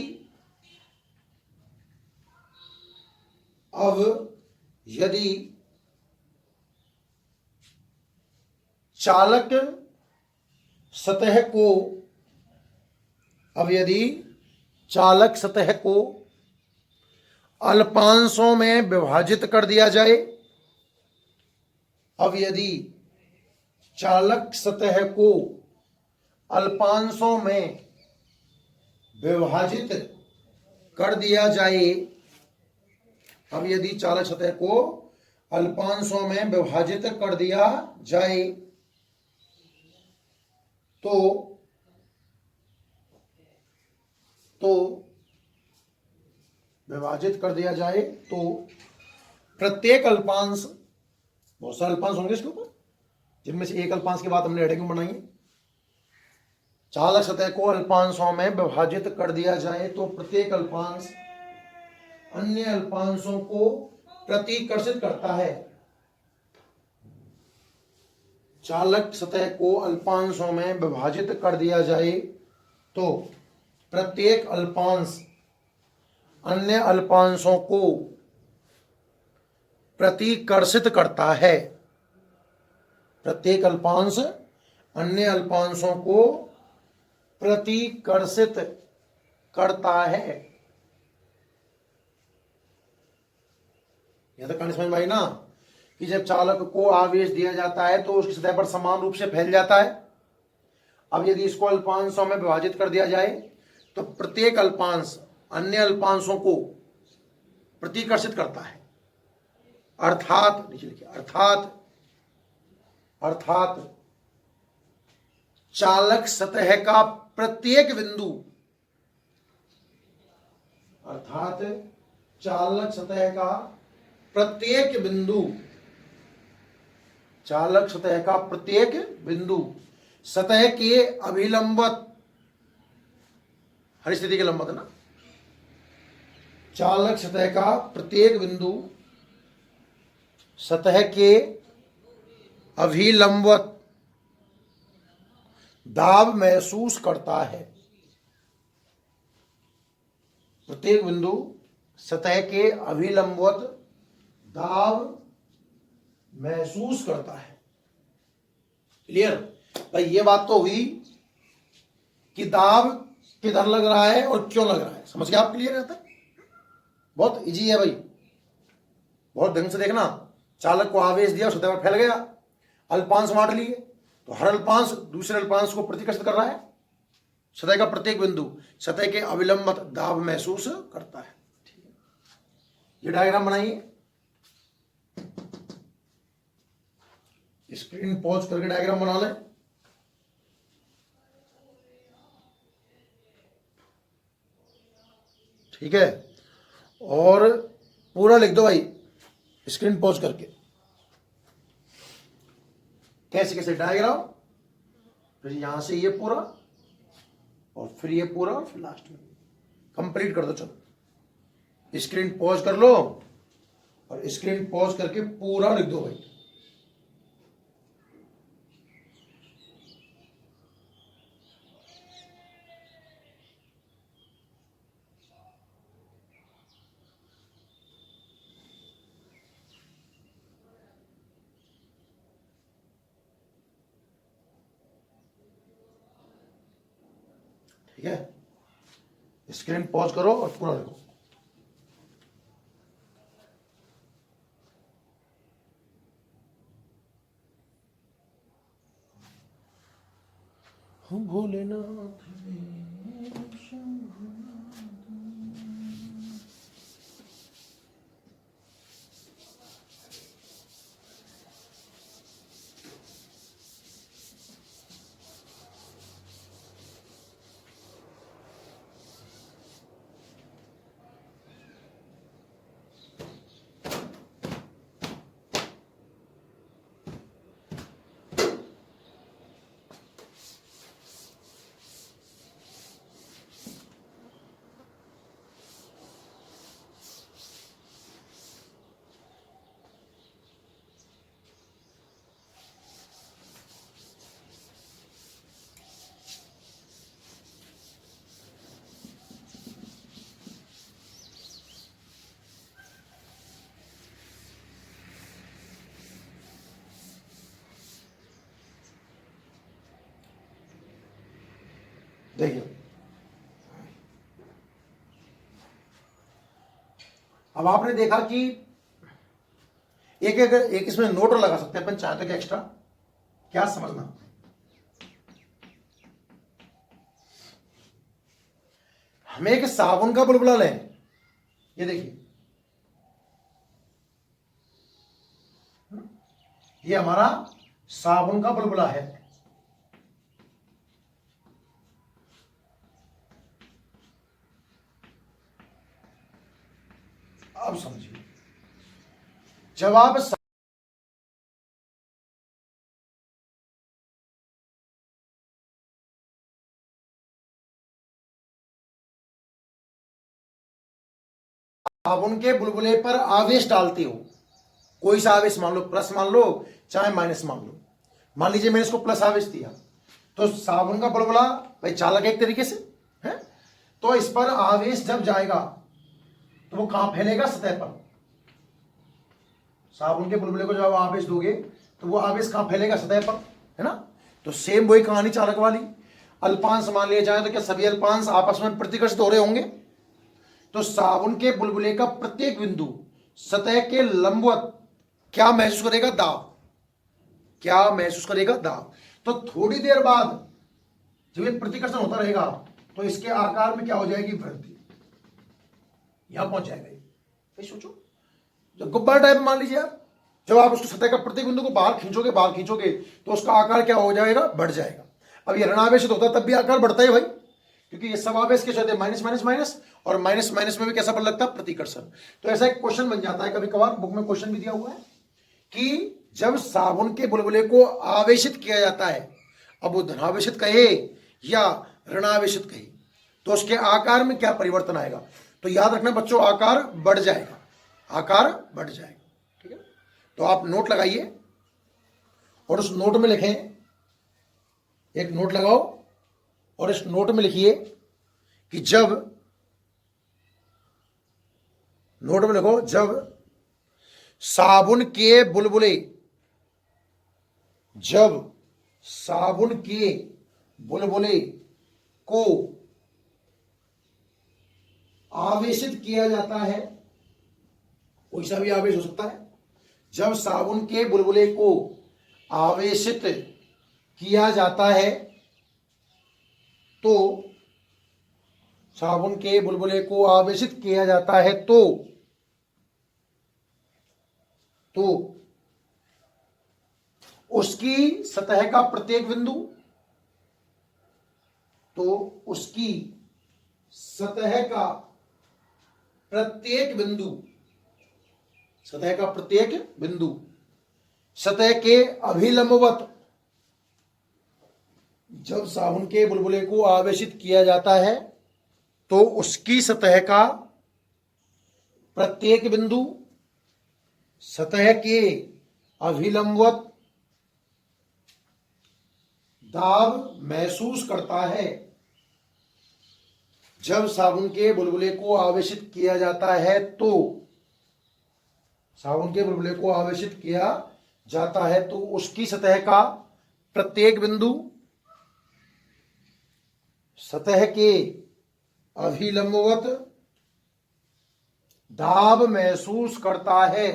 चालक सतह को अल्पांशों में विभाजित कर दिया जाए, अब यदि चालक सतह को अल्पांशों में विभाजित कर दिया जाए, अब यदि चालक सतह को अल्पांशों में विभाजित कर दिया जाए तो प्रत्येक अल्पांश, बहुत सारे अल्पांश होंगे इसके ऊपर, जिनमें से एक अल्पांश की बात हमने हेडिंग बनाई है। चालक सतह को अल्पांशों में विभाजित कर दिया जाए तो प्रत्येक अल्पांश अन्य अल्पांशों को प्रतिकर्षित करता है। चालक सतह को अल्पांशों में विभाजित कर दिया जाए तो प्रत्येक अल्पांश अन्य अल्पांशों को प्रतिकर्षित करता है। प्रत्येक अल्पांश अन्य अल्पांशों को प्रतिकर्षित करता है। यह तो कहानी समझ में आई ना, कि जब चालक को आवेश दिया जाता है तो उसकी सतह पर समान रूप से फैल जाता है। अब यदि इसको अल्पांशों में विभाजित कर दिया जाए तो प्रत्येक अल्पांश अन्य अल्पांशों को प्रतिकर्षित करता है। अर्थात नीचे लिखिए, अर्थात चालक सतह का प्रत्येक बिंदु, अर्थात चालक सतह का प्रत्येक बिंदु, चालक सतह का प्रत्येक बिंदु सतह के अभिलंबत, हर स्थिति के लंबवत है ना, चालक सतह का प्रत्येक बिंदु सतह के अभिलंबत दाब महसूस करता है। प्रत्येक बिंदु सतह के अभिलंबवत दाब महसूस करता है। क्लियर भाई, ये बात तो हुई कि दाब किधर लग रहा है और क्यों लग रहा है, समझ गए आप? क्लियर रहता है, बहुत इजी है भाई, बहुत ढंग से देखना। चालक को आवेश दिया, सतह पर फैल गया, अल्पांश बांट लिए, तो हर अल्पांश दूसरे अल्पांश को प्रतिकर्षित कर रहा है। सतह का प्रत्येक बिंदु सतह के अविलंबित दाब महसूस करता है। ठीक है, ये डायग्राम बनाइए, स्क्रीन पॉज करके डायग्राम बना लें। ठीक है, और पूरा लिख दो भाई स्क्रीन पॉज करके, कैसे कैसे डायग्राम, फिर यहां से ये पूरा और फिर ये पूरा और फिर लास्ट में कंप्लीट कर दो। चलो स्क्रीन पॉज कर लो और स्क्रीन पॉज करके पूरा लिख दो भाई। ठीक है, स्क्रीन पॉज करो और पूरा लिखो। हम भोलेनाथ देखिए, अब आपने देखा कि एक इसमें नोट लगा सकते हैं अपन चाहते कि एक्स्ट्रा क्या समझना, हमें एक साबुन का बुलबुला लें, ये देखिए ये हमारा साबुन का बुलबुला है। अब समझिए, जब आप साबुन के बुलबुले पर आवेश डालते हो, कोई सा आवेश मान लो, प्लस मान लो चाहे माइनस मान लो, मान लीजिए मैंने इसको प्लस आवेश दिया, तो साबुन का बुलबुला भाई चालक एक तरीके से है, तो इस पर आवेश जब जाएगा तो वो कहां फैलेगा, सतह पर। साबुन के बुलबुले को जब आवेश दोगे तो वो आवेश कहां फैलेगा, सतह पर, है ना। तो सेम वही कहानी चालक वाली, अल्पांश मान लिया जाए तो क्या सभी अल्पांश आपस में प्रतिकर्षित हो रहे होंगे। तो साबुन के बुलबुले का प्रत्येक बिंदु सतह के लंबवत क्या महसूस करेगा, दाब। क्या महसूस करेगा, दाब। तो थोड़ी देर बाद जब ये प्रतिकर्षण होता रहेगा तो इसके आकार में क्या हो जाएगी, वृद्धि, यहां पहुंच जाएगा ये। सोचो, जब गुब्बारा टाइप मान लीजिए आप, जब आप उसको सतह का प्रत्येक बिंदु को बाहर खींचोगे तो उसका आकार क्या हो जाएगा, बढ़ जाएगा। अब ये ऋणावेशित होता है तब भी आकार बढ़ता है भाई, क्योंकि ये सब आवेश कैसे होते हैं, माइनस माइनस माइनस, और माइनस माइनस में भी कैसा बल लगता है, प्रतिकर्षण। तो ऐसा एक क्वेश्चन बन जाता है, कभी कभार बुक में क्वेश्चन भी दिया हुआ है कि जब साबुन के बुलबुले को आवेशित किया जाता है, अब वो धनावेशित कहे या ऋणावेशित कहे, तो उसके आकार में क्या परिवर्तन आएगा। तो याद रखना बच्चों, आकार बढ़ जाएगा, आकार बढ़ जाएगा, ठीक है। तो आप नोट लगाइए और उस नोट में लिखें, एक नोट लगाओ और इस नोट में लिखिए कि जब, नोट में लिखो, जब साबुन के बुलबुले, जब साबुन के बुलबुले को आवेशित किया जाता है, कोई सा भी आवेश हो सकता है, जब साबुन के बुलबुले को आवेशित किया जाता है तो, साबुन के बुलबुले को आवेशित किया जाता है तो उसकी सतह का प्रत्येक बिंदु, तो उसकी सतह का प्रत्येक बिंदु, सतह का प्रत्येक बिंदु सतह के अभिलंबवत, जब साबुन के बुलबुले को आवेशित किया जाता है तो उसकी सतह का प्रत्येक बिंदु सतह के अभिलंबवत दाब महसूस करता है। जब साबुन के बुलबुले को आवेशित किया जाता है तो, साबुन के बुलबुले को आवेशित किया जाता है तो उसकी सतह का प्रत्येक बिंदु सतह के अभिलंबवत दाब महसूस करता है,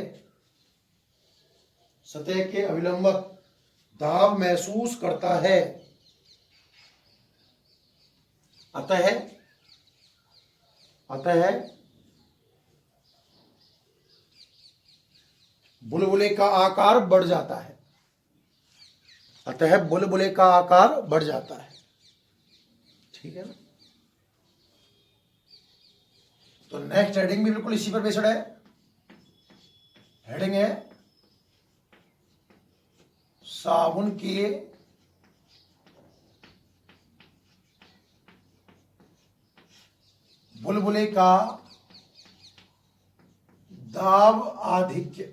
सतह के अभिलंबवत दाब महसूस करता है। अतः बुलबुले का आकार बढ़ जाता है, अतः बुलबुले का आकार बढ़ जाता है, ठीक है ना। तो नेक्स्ट हेडिंग भी बिल्कुल इसी पर बेस्ड है। हेडिंग है साबुन के बुलबुले का दाब आधिक्य।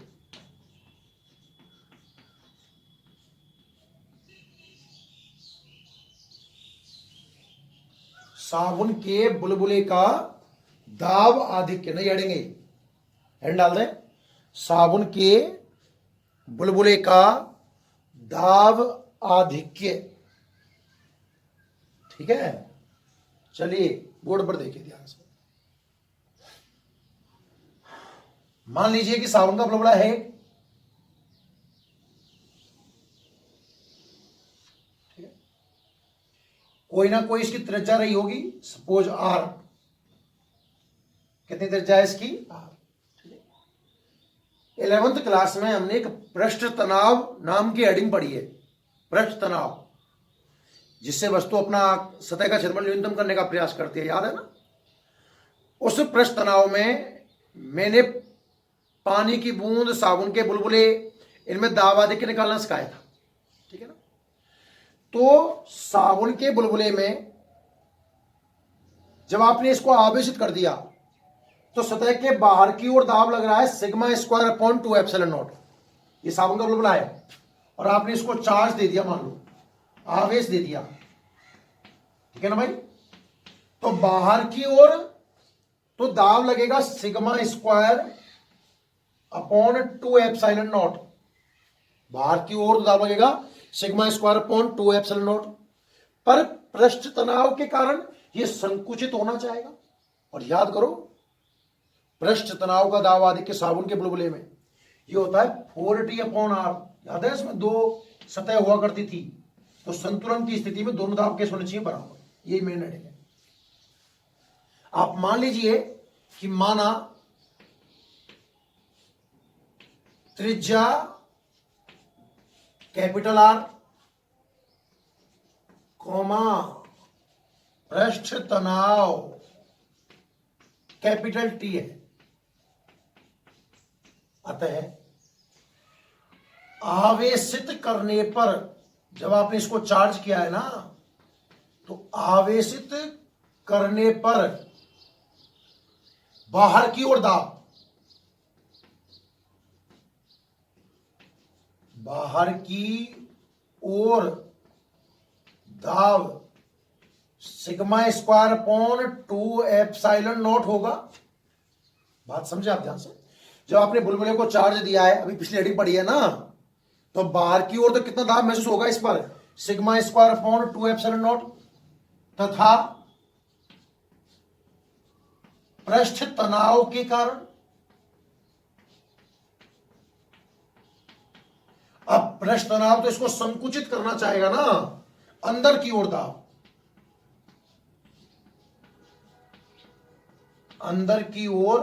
साबुन के बुलबुले का दाब आधिक्य, नहीं अड़ेंगे, हेड डाल दें, साबुन के बुलबुले का दाब आधिक्य, ठीक है। चलिए बोर्ड पर देखिए ध्यान से। मान लीजिए कि साबुन का बुलबुला है, ठीक है, कोई ना कोई इसकी त्रिज्या रही होगी, सपोज आर, कितनी त्रिज्या है इसकी, आर। 11th क्लास में हमने एक पृष्ठ तनाव नाम की हेडिंग पढ़ी है, पृष्ठ तनाव, जिससे वस्तु अपना सतह का क्षेत्रफल न्यूनतम करने का प्रयास करती है, याद है ना। उस पृष्ठ तनाव में मैंने पानी की बूंद, साबुन के बुलबुले, इनमें दाब आधिक्य निकालना सिखाया था, ठीक है ना। तो साबुन के बुलबुले में जब आपने इसको आवेशित कर दिया तो सतह के बाहर की ओर दाब लग रहा है sigma square upon 2 epsilon not. ये साबुन का बुलबुला है और आपने इसको चार्ज दे दिया, मान लो आवेश दे दिया, ठीक है ना भाई। तो बाहर की ओर तो दाब लगेगा sigma square upon 2 epsilon not. बाहर की ओर तो दाब लगेगा sigma square upon 2 epsilon not. पर पृष्ठ तनाव के कारण यह संकुचित होना चाहेगा। और याद करो, पृष्ठ तनाव का दाब आधिक्य साबुन के बुलबुले में ये होता है 4t अपॉन आर। याद है, इसमें 2 सतह हुआ करती थी, तो संतुलन की स्थिति में दोनों दाब कैसे होने चाहिए, बराबर। यही मेन हेडिंग है। आप मान लीजिए कि माना त्रिज्या कैपिटल आर, कॉमा पृष्ठ तनाव कैपिटल टी है। अतः आवेशित करने पर, जब आपने इसको चार्ज किया है ना, तो आवेशित करने पर बाहर की ओर दाब, बाहर की ओर दाब sigma square upon 2 epsilon not होगा। बात समझे आप ध्यान से। जब आपने बुलबुले को चार्ज दिया है, अभी पिछली हेडिंग पढ़ी है ना, तो बाहर की ओर तो कितना दाब महसूस होगा इस पर, sigma square upon 2 epsilon not, तथा पृष्ठ तनाव के कारण, अब पृष्ठ तनाव तो इसको संकुचित करना चाहेगा ना, अंदर की ओर दाब, अंदर की ओर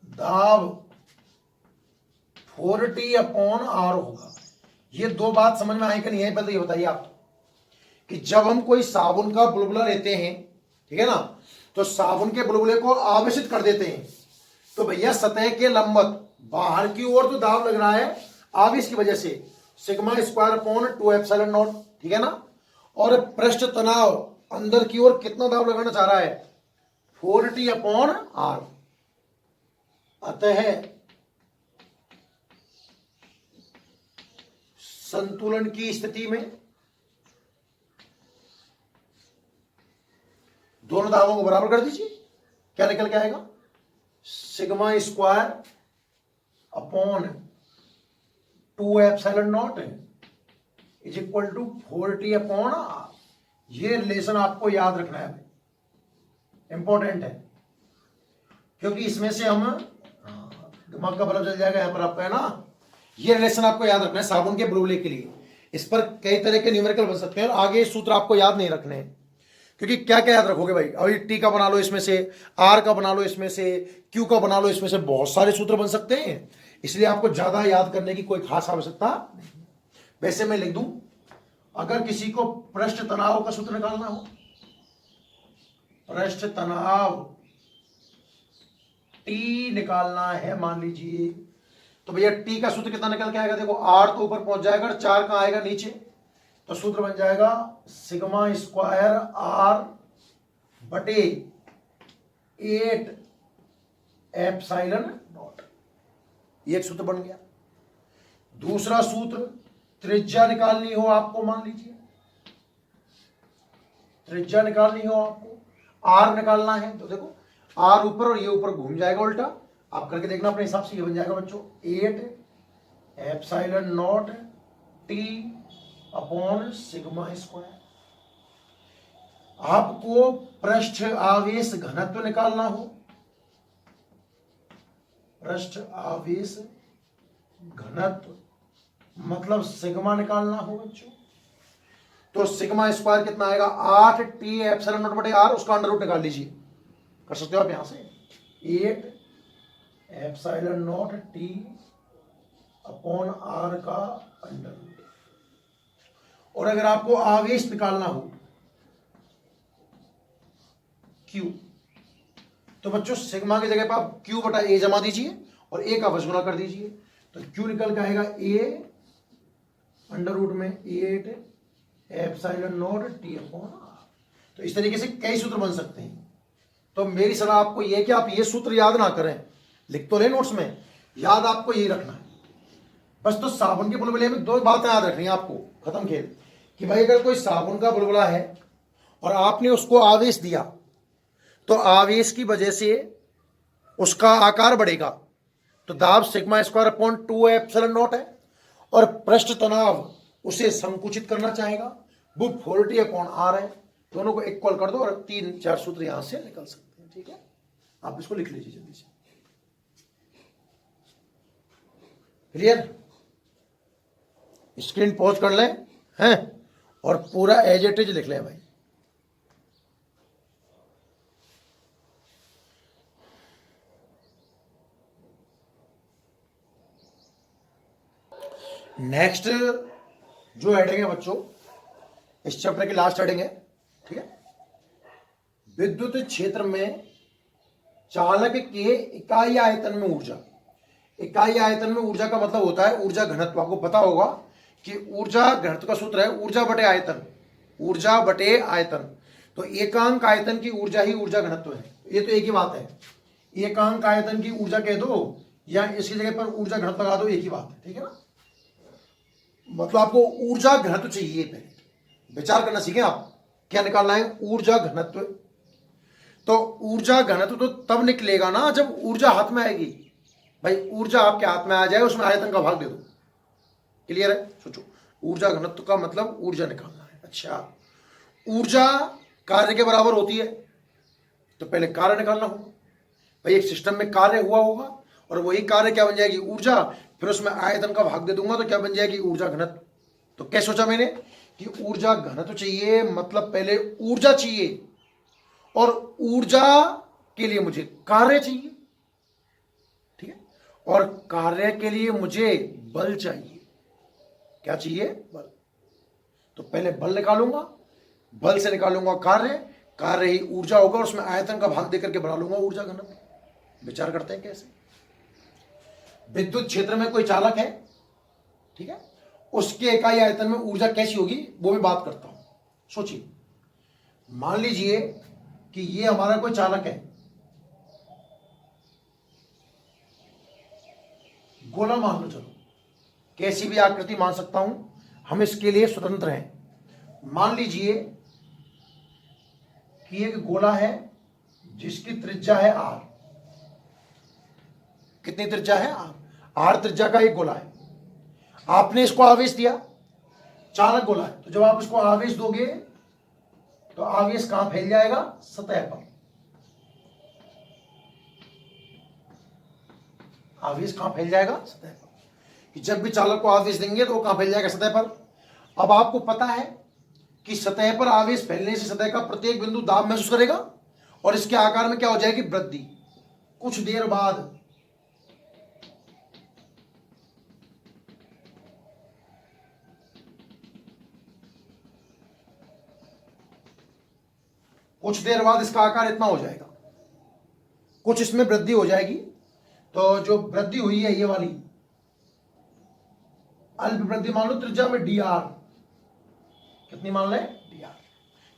दाब 4t अपॉन आर होगा। ये 2 बात समझ में आई कि नहीं है, पहले ये बताइए आप कि जब हम कोई साबुन का बुलबुला लेते हैं, ठीक है ना, तो साबुन के बुलबुले को आवेशित कर देते हैं, तो भैया सतह के लंबवत बाहर की ओर तो दाब लग रहा है आवेश की वजह से, sigma square upon 2 epsilon not, ठीक है ना। और पृष्ठ तनाव अंदर की ओर कितना दाब लगाना चाह रहा है, 4t अपॉन आर। अतः संतुलन की स्थिति में दोनों दाबों को बराबर कर दीजिए, क्या निकल के आएगा, sigma square upon 2 epsilon naught is equal to 4t upon R. ये रिलेशन आपको याद रखना है, इंपॉर्टेंट है, क्योंकि इसमें से हम दिमाग का बल्ब जल जाएगा यहां पर आपका, है ना। ये रिलेशन आपको याद रखना है साबुन के बुलबुले के लिए। इस पर कई तरह के न्यूमेरिकल बन सकते हैं और आगे सूत्र आपको याद नहीं रखने हैं, क्योंकि क्या क्या याद रखोगे भाई, अभी टी का बना लो इसमें से, आर का बना लो इसमें से, क्यू का बना लो इसमें से, बहुत सारे सूत्र बन सकते हैं। इसलिए आपको ज्यादा याद करने की कोई खास आवश्यकता नहीं। वैसे मैं लिख दूं, अगर किसी को पृष्ठ तनाव का सूत्र निकालना हो, पृष्ठ तनाव टी निकालना है मान लीजिए, तो भैया टी का सूत्र कितना निकल के आएगा, देखो आर तो ऊपर पहुंच जाएगा, 4 कहां आएगा नीचे, तो सूत्र बन जाएगा सिग्मा स्क्वायर आर बटे 8 एप्सिलॉन नॉट। ये एक सूत्र बन गया। दूसरा सूत्र, त्रिज्या निकालनी हो आपको, मान लीजिए त्रिज्या निकालनी हो आपको, आर निकालना है, तो देखो आर ऊपर और ये ऊपर घूम जाएगा उल्टा, आप करके देखना अपने हिसाब से। ये बन जाएगा बच्चों 8 epsilon naught T upon sigma square. आपको पृष्ठ आवेश घनत्व निकालना हो, पृष्ठ आवेश घनत्व मतलब सिग्मा निकालना हो बच्चों, तो सिग्मा स्क्वायर कितना आएगा, 8t एप्सिलॉन नॉट बटे आर, उसका अंडर रूट निकाल लीजिए, कर सकते हो आप यहां से, 8 epsilon naught T upon R का अंडर रूट। और अगर आपको आवेश निकालना हो Q, तो बच्चों सिग्मा की जगह पर आप Q बटा ए जमा दीजिए और ए का वश गुना कर दीजिए, तो Q निकल के आएगा ए अंडर रूट में 8 epsilon naught T upon R. तो इस तरीके से कई सूत्र बन सकते हैं। तो मेरी सलाह आपको ये है कि आप ये सूत्र याद ना करें, लिख तो ले नोट्स में, याद आपको यही रखना है बस। तो साबुन के बुलबुले में दो बातें याद रखनी है आपको, खत्म खेल। कि भाई अगर कोई साबुन का बुलबुला है और आपने उसको आवेश दिया तो आवेश की वजह से उसका आकार बढ़ेगा, तो दाब sigma square upon 2 epsilon not है, और पृष्ठ तनाव उसे संकुचित करना चाहेगा, वो 40 अपॉन आर है। दोनों को इक्वल कर दो और 3-4 सूत्र यहां से निकल सकते हैं। ठीक है, आप इसको लिख लीजिए जल्दी से। क्लियर? स्क्रीन पॉज कर लें हैं और पूरा एज इट इज लिख लें भाई। नेक्स्ट जो हेडिंग है बच्चों, इस चैप्टर की लास्ट हेडिंग है। ठीक है, विद्युत क्षेत्र में चालक के इकाई आयतन में ऊर्जा। इकाई आयतन में ऊर्जा का मतलब होता है ऊर्जा घनत्व। आपको पता होगा कि ऊर्जा घनत्व का सूत्र है ऊर्जा बटे आयतन, ऊर्जा बटे आयतन। तो एकांक आयतन की ऊर्जा ही ऊर्जा घनत्व है। ये तो एक ही बात है, एकांक आयतन की ऊर्जा कह दो या इसकी जगह पर ऊर्जा घनत्व लगा दो, एक ही बात है। ठीक है ना, मतलब आपको ऊर्जा घनत्व चाहिए, पहले विचार करना सीखें आप क्या निकालना है, ऊर्जा घनत्व। तो ऊर्जा घनत्व तो तब निकलेगा ना जब ऊर्जा हाथ में आएगी। भाई ऊर्जा आपके हाथ में आ जाए, उसमें आयतन का भाग दे दो। क्लियर है? सोचो, ऊर्जा घनत्व का मतलब ऊर्जा निकालना है। अच्छा, ऊर्जा कार्य के बराबर होती है, तो पहले कार्य निकालना होगा। भाई एक सिस्टम में कार्य हुआ होगा और वही कार्य क्या बन जाएगी, ऊर्जा, फिर उसमें आयतन का भाग दे दूंगा तो क्या बन जाएगी, ऊर्जा घनत्व। तो क्या सोचा मैंने कि ऊर्जा घनत्व चाहिए, मतलब पहले ऊर्जा चाहिए और ऊर्जा के लिए मुझे कार्य चाहिए। ठीक है, और कार्य के लिए मुझे बल चाहिए। क्या चाहिए, बल। तो पहले बल निकालूंगा, बल से निकालूंगा कार्य, कार्य ही ऊर्जा होगा और उसमें आयतन का भाग देकर के बढ़ा लूंगा ऊर्जा घनत्व। विचार करते हैं कैसे। विद्युत क्षेत्र में कोई चालक है, ठीक है, उसके इकाई आयतन में ऊर्जा कैसी होगी वो भी बात करता हूं। सोचिए, मान लीजिए कि ये हमारा कोई चालक है, गोला मान लो, चलो कैसी भी आकृति मान सकता हूं, हम इसके लिए स्वतंत्र हैं। मान लीजिए कि एक गोला है जिसकी त्रिज्या है आर। कितनी त्रिज्या है, आर। आर त्रिज्या का एक गोला है। आपने इसको आवेश दिया, चालक गोला है, तो जब आप इसको आवेश दोगे तो आवेश कहां फैल जाएगा, सतह पर। आवेश कहां फैल जाएगा, सतह पर। कि जब भी चालक को आवेश देंगे तो वो कहां फैल जाएगा, सतह पर। अब आपको पता है कि सतह पर आवेश फैलने से सतह का प्रत्येक बिंदु दाब महसूस करेगा और इसके आकार में क्या हो जाएगी, वृद्धि। कुछ देर बाद इसका आकार इतना हो जाएगा, कुछ इसमें वृद्धि हो जाएगी। तो जो वृद्धि हुई है ये वाली अल्प वृद्धि मान लो त्रिज्या में डी आर। कितनी मान लें, डी आर।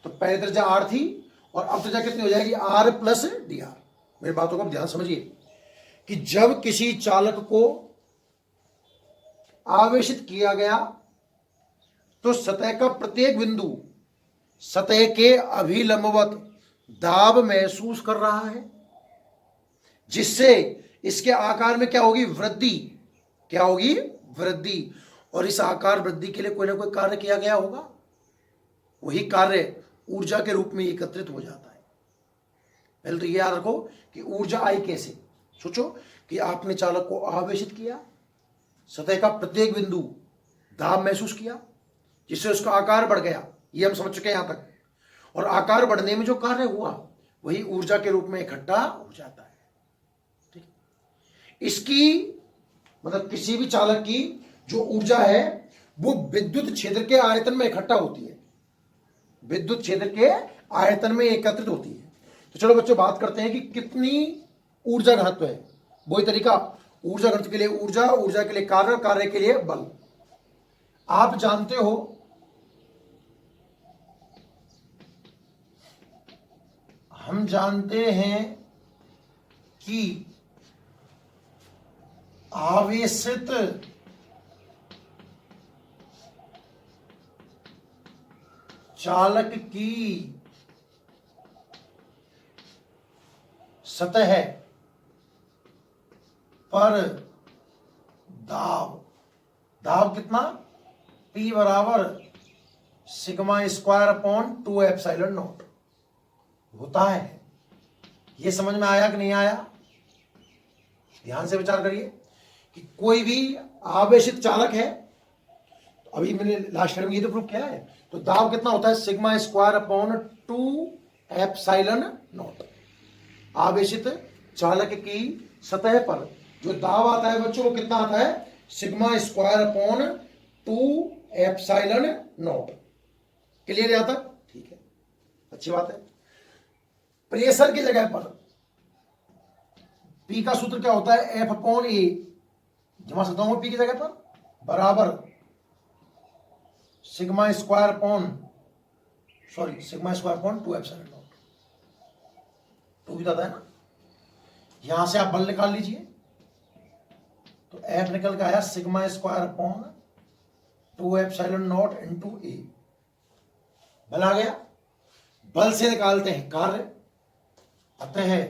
तो पहले त्रिज्या आर थी और अब त्रिज्या कितनी हो जाएगी, आर प्लस डी आर। मेरी बातों को ध्यान समझिए कि जब किसी चालक को आवेशित किया गया तो सतह का प्रत्येक बिंदु सतह के अभिलंबवत दाब महसूस कर रहा है, जिससे इसके आकार में क्या होगी, वृद्धि। क्या होगी, वृद्धि। और इस आकार वृद्धि के लिए कोई ना कोई कार्य किया गया होगा, वही कार्य ऊर्जा के रूप में एकत्रित हो जाता है। पहले तो ये याद रखो कि ऊर्जा आई कैसे। सोचो कि आपने चालक को आवेशित किया, सतह का प्रत्येक बिंदु दाब महसूस किया, जिससे उसका आकार बढ़ गया। ये हम समझ चुके हैं यहां तक। और आकार बढ़ने में जो कार्य हुआ वही ऊर्जा के रूप में इकट्ठा हो जाता है। ठीक, इसकी मतलब किसी भी चालक की जो ऊर्जा है वो विद्युत क्षेत्र के आयतन में इकट्ठा होती है, विद्युत क्षेत्र के आयतन में एकत्रित होती है। तो चलो बच्चों बात करते हैं कि कितनी ऊर्जा घनत्व है। वही तरीका, ऊर्जा घनत्व के लिए ऊर्जा, ऊर्जा के लिए कार्य, कार्य के लिए बल। आप जानते हो हम जानते हैं कि आवेशित चालक की सतह पर दाब, दाब कितना, P बराबर sigma square upon 2 epsilon not होता है। ये समझ में आया कि नहीं आया? ध्यान से विचार करिए कि कोई भी आवेशित चालक है, अभी मैंने लास्ट टाइम ये तो प्रूव किया है, तो दाब कितना होता है, sigma square upon 2 epsilon not. आवेशित चालक की सतह पर जो दाब आता है बच्चों, वो कितना आता है, sigma square upon 2 epsilon not. Clear है? तक ठीक है, अच्छी बात है। प्रेशर की जगह पर P का सूत्र क्या होता है, F अपॉन A, जमा सकता हूं P की जगह पर, बराबर sigma square upon 2 epsilon not. 2 भी आता है ना। यहां से आप बल निकाल लीजिए, तो F निकल के आया sigma square upon 2 epsilon not into A। बल आ गया। बल से निकालते हैं कार्य, अतः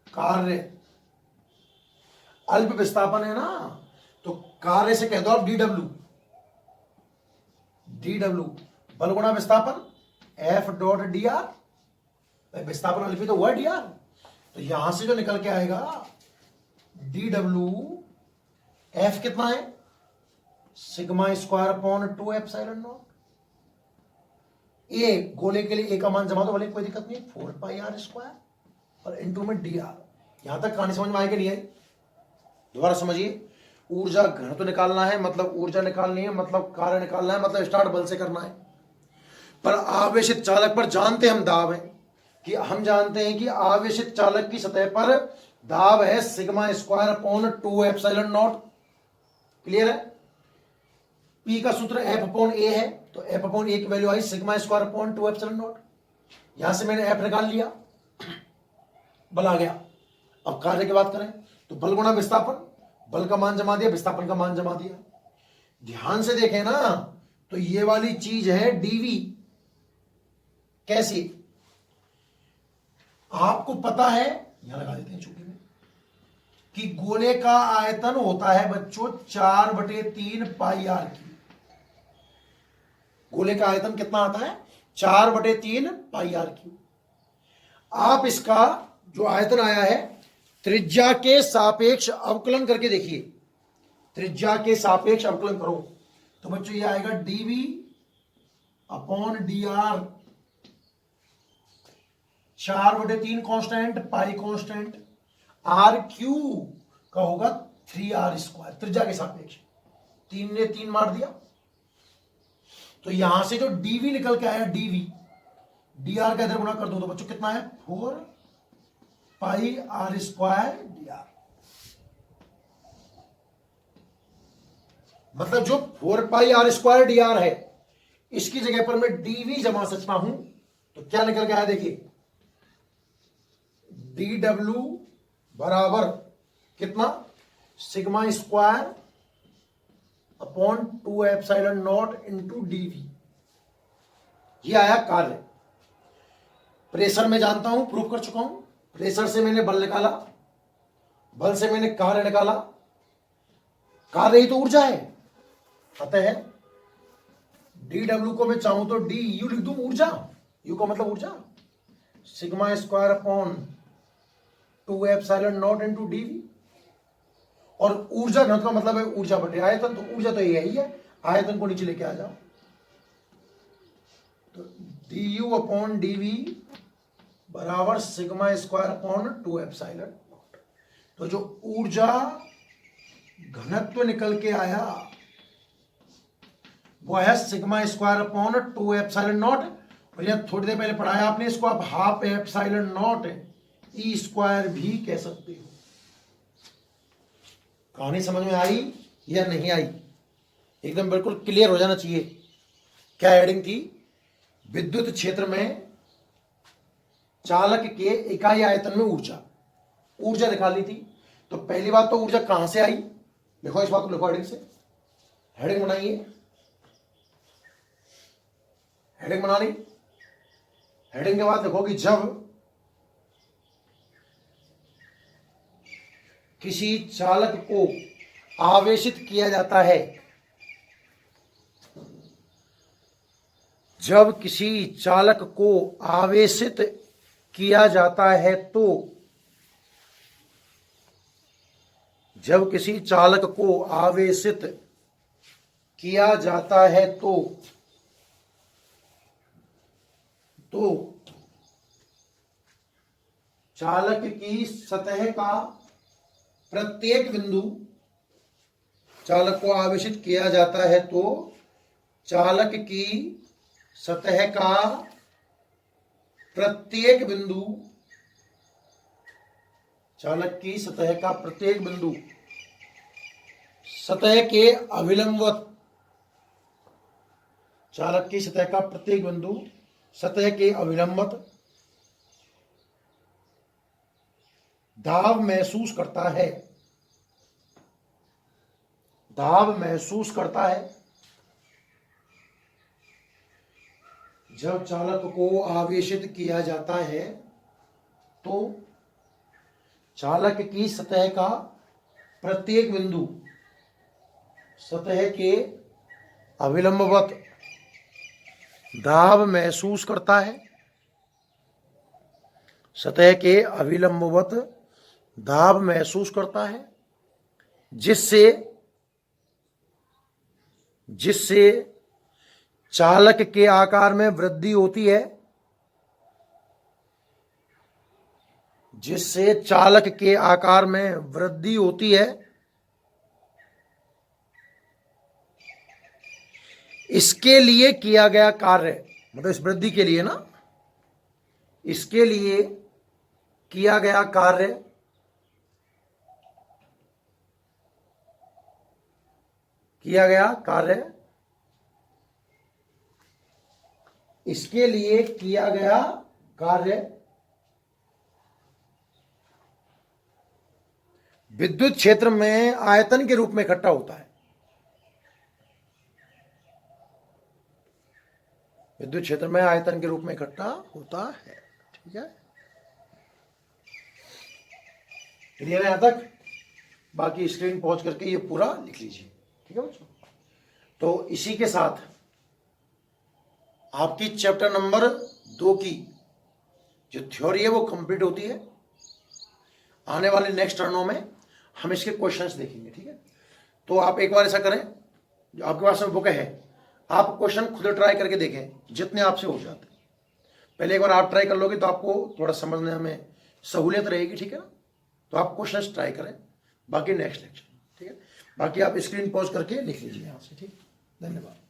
कार्य अल्प विस्थापन है ना, तो कार्य से कह दो आप DW, बल गुणा विस्थापन F डॉट dr, विस्थापन अल्प तो हुआ dr, तो यहां से जो निकल के आएगा DW, F कितना है, sigma square upon 2 epsilon nought. ए गोले के लिए ए का मान जमा दो, भले कोई दिक्कत नहीं, 4 पाई r स्क्वायर और इनटू में dr। यहां तक कहानी समझ में आएगी नहीं आई? दोबारा समझिए, ऊर्जा घनत्व निकालना है, मतलब ऊर्जा निकालनी है, मतलब कार्य निकालना है, मतलब स्टार्ट बल से करना है। पर आवेशित चालक पर जानते हम दाब है, कि हम जानते हैं कि आवेशित चालक की सतह पर दाब है sigma square upon 2 epsilon not. Clear है? P का सूत्र F अपॉन A है, तो F अपॉन A की value I sigma square upon 2 epsilon not. यहां से मैंने F निकाल लिया, बल आ गया। अब कार्य की बात करें तो बल गुणा विस्थापन, बल का मान जमा दिया, विस्थापन का मान जमा दिया। ध्यान से देखें ना, तो ये वाली चीज है dV। कैसी? आपको पता है, यहां लगा देते हैं चूंकि में, कि गोले का आयतन होता है बच्चों 4/3 पाई r की। गोले का आयतन कितना आता है, 4/3 पाई r की। आप इसका जो आयतन आया है त्रिज्या के सापेक्ष अवकलन करके देखिए, त्रिज्या के सापेक्ष अवकलन करो तो बच्चों ये आएगा dV अपॉन dr, 4/3 कांस्टेंट, पाई कांस्टेंट, r क्यू का होगा 3r स्क्वायर, त्रिज्या के सापेक्ष। 3 ने 3 मार दिया, तो यहां से जो dV निकल के आया dV, dr का इधर गुणा कर दो तो बच्चों कितना है, 4 पाई r स्क्वायर dr। मतलब जो 4 पाई r स्क्वायर dr है, इसकी जगह पर मैं dV जमा सकता हूं, तो क्या निकल के आया देखिए, dW बराबर कितना, sigma square upon 2 epsilon not into dV। ये आया कार्य। प्रेशर में जानता हूं, प्रूफ कर चुका हूं, प्रेशर से मैंने बल निकाला, बल से मैंने कार्य निकाला, कार्य ही तो ऊर्जा है, अतः dW को मैं चाहूं तो du लिख दूं, ऊर्जा, u का मतलब ऊर्जा, sigma square upon 2 epsilon not into dV। और ऊर्जा घनत्व का मतलब है ऊर्जा बटे आयतन, तो ऊर्जा तो यही है, आयतन को नीचे लेके आ जाओ, तो du अपॉन dV बराबर sigma square upon 2 epsilon not. तो जो ऊर्जा घनत्व निकल के आया वो है sigma square upon 2 epsilon not, और यह थोड़ी देर पहले पढ़ाया आपने इसको, आप half epsilon not E square भी कह सकते हो। कहानी समझ में आई या नहीं आई? एकदम बिल्कुल क्लियर हो जाना चाहिए। क्या हेडिंग थी, विद्युत क्षेत्र में चालक के इकाई आयतन में ऊर्जा, ऊर्जा दिखा ली थी। तो पहली बात तो ऊर्जा कहां से आई, देखो इस बात को लिखो हेडिंग से, हेडिंग बनाइए, हेडिंग बना ली। हेडिंग के बाद देखो कि जब किसी चालक को आवेशित किया जाता है, जब किसी चालक को आवेशित किया जाता है तो, जब किसी चालक को आवेशित किया जाता है तो चालक की सतह का प्रत्येक बिंदु, चालक को आवेशित किया जाता है तो चालक की सतह का प्रत्येक बिंदु, चालक की सतह का प्रत्येक बिंदु सतह के अभिलंबवत, चालक की सतह का प्रत्येक बिंदु सतह के अभिलंबवत दाब महसूस करता है, दाब महसूस करता है। जब चालक को आवेशित किया जाता है तो चालक की सतह का प्रत्येक बिंदु सतह के अभिलंबवत दाब महसूस करता है, सतह के अभिलंबवत दाब महसूस करता है, जिससे चालक के आकार में वृद्धि होती है, जिससे चालक के आकार में वृद्धि होती है। इसके लिए किया गया कार्य, मतलब इस वृद्धि के लिए ना, इसके लिए किया गया कार्य इसके लिए किया गया कार्य विद्युत क्षेत्र में आयतन के रूप में इकट्ठा होता है, विद्युत क्षेत्र में आयतन के रूप में इकट्ठा होता है। ठीक है, क्लियर है यहां तक? बाकी स्क्रीन पॉज करके ये पूरा लिख लीजिए। ठीक है बच्चों, तो इसी के साथ आपकी चैप्टर नंबर 2 की जो थ्योरी है वो कंप्लीट होती है। आने वाले नेक्स्ट टर्नों में हम इसके क्वेश्चंस देखेंगे। ठीक है, तो आप एक बार ऐसा करें, जो आपके पास में बुक है, आप क्वेश्चन खुद ट्राई करके देखें जितने आपसे हो जाते हैं। पहले एक बार आप ट्राई कर लोगे तो आपको थोड़ा समझने में सहूलियत रहेगी। ठीक है ना, तो आप क्वेश्चन ट्राई करें, बाकी नेक्स्ट लेक्चर। ठीक है, बाकी आप स्क्रीन पॉज करके लिख लीजिए यहाँ से। ठीक, धन्यवाद।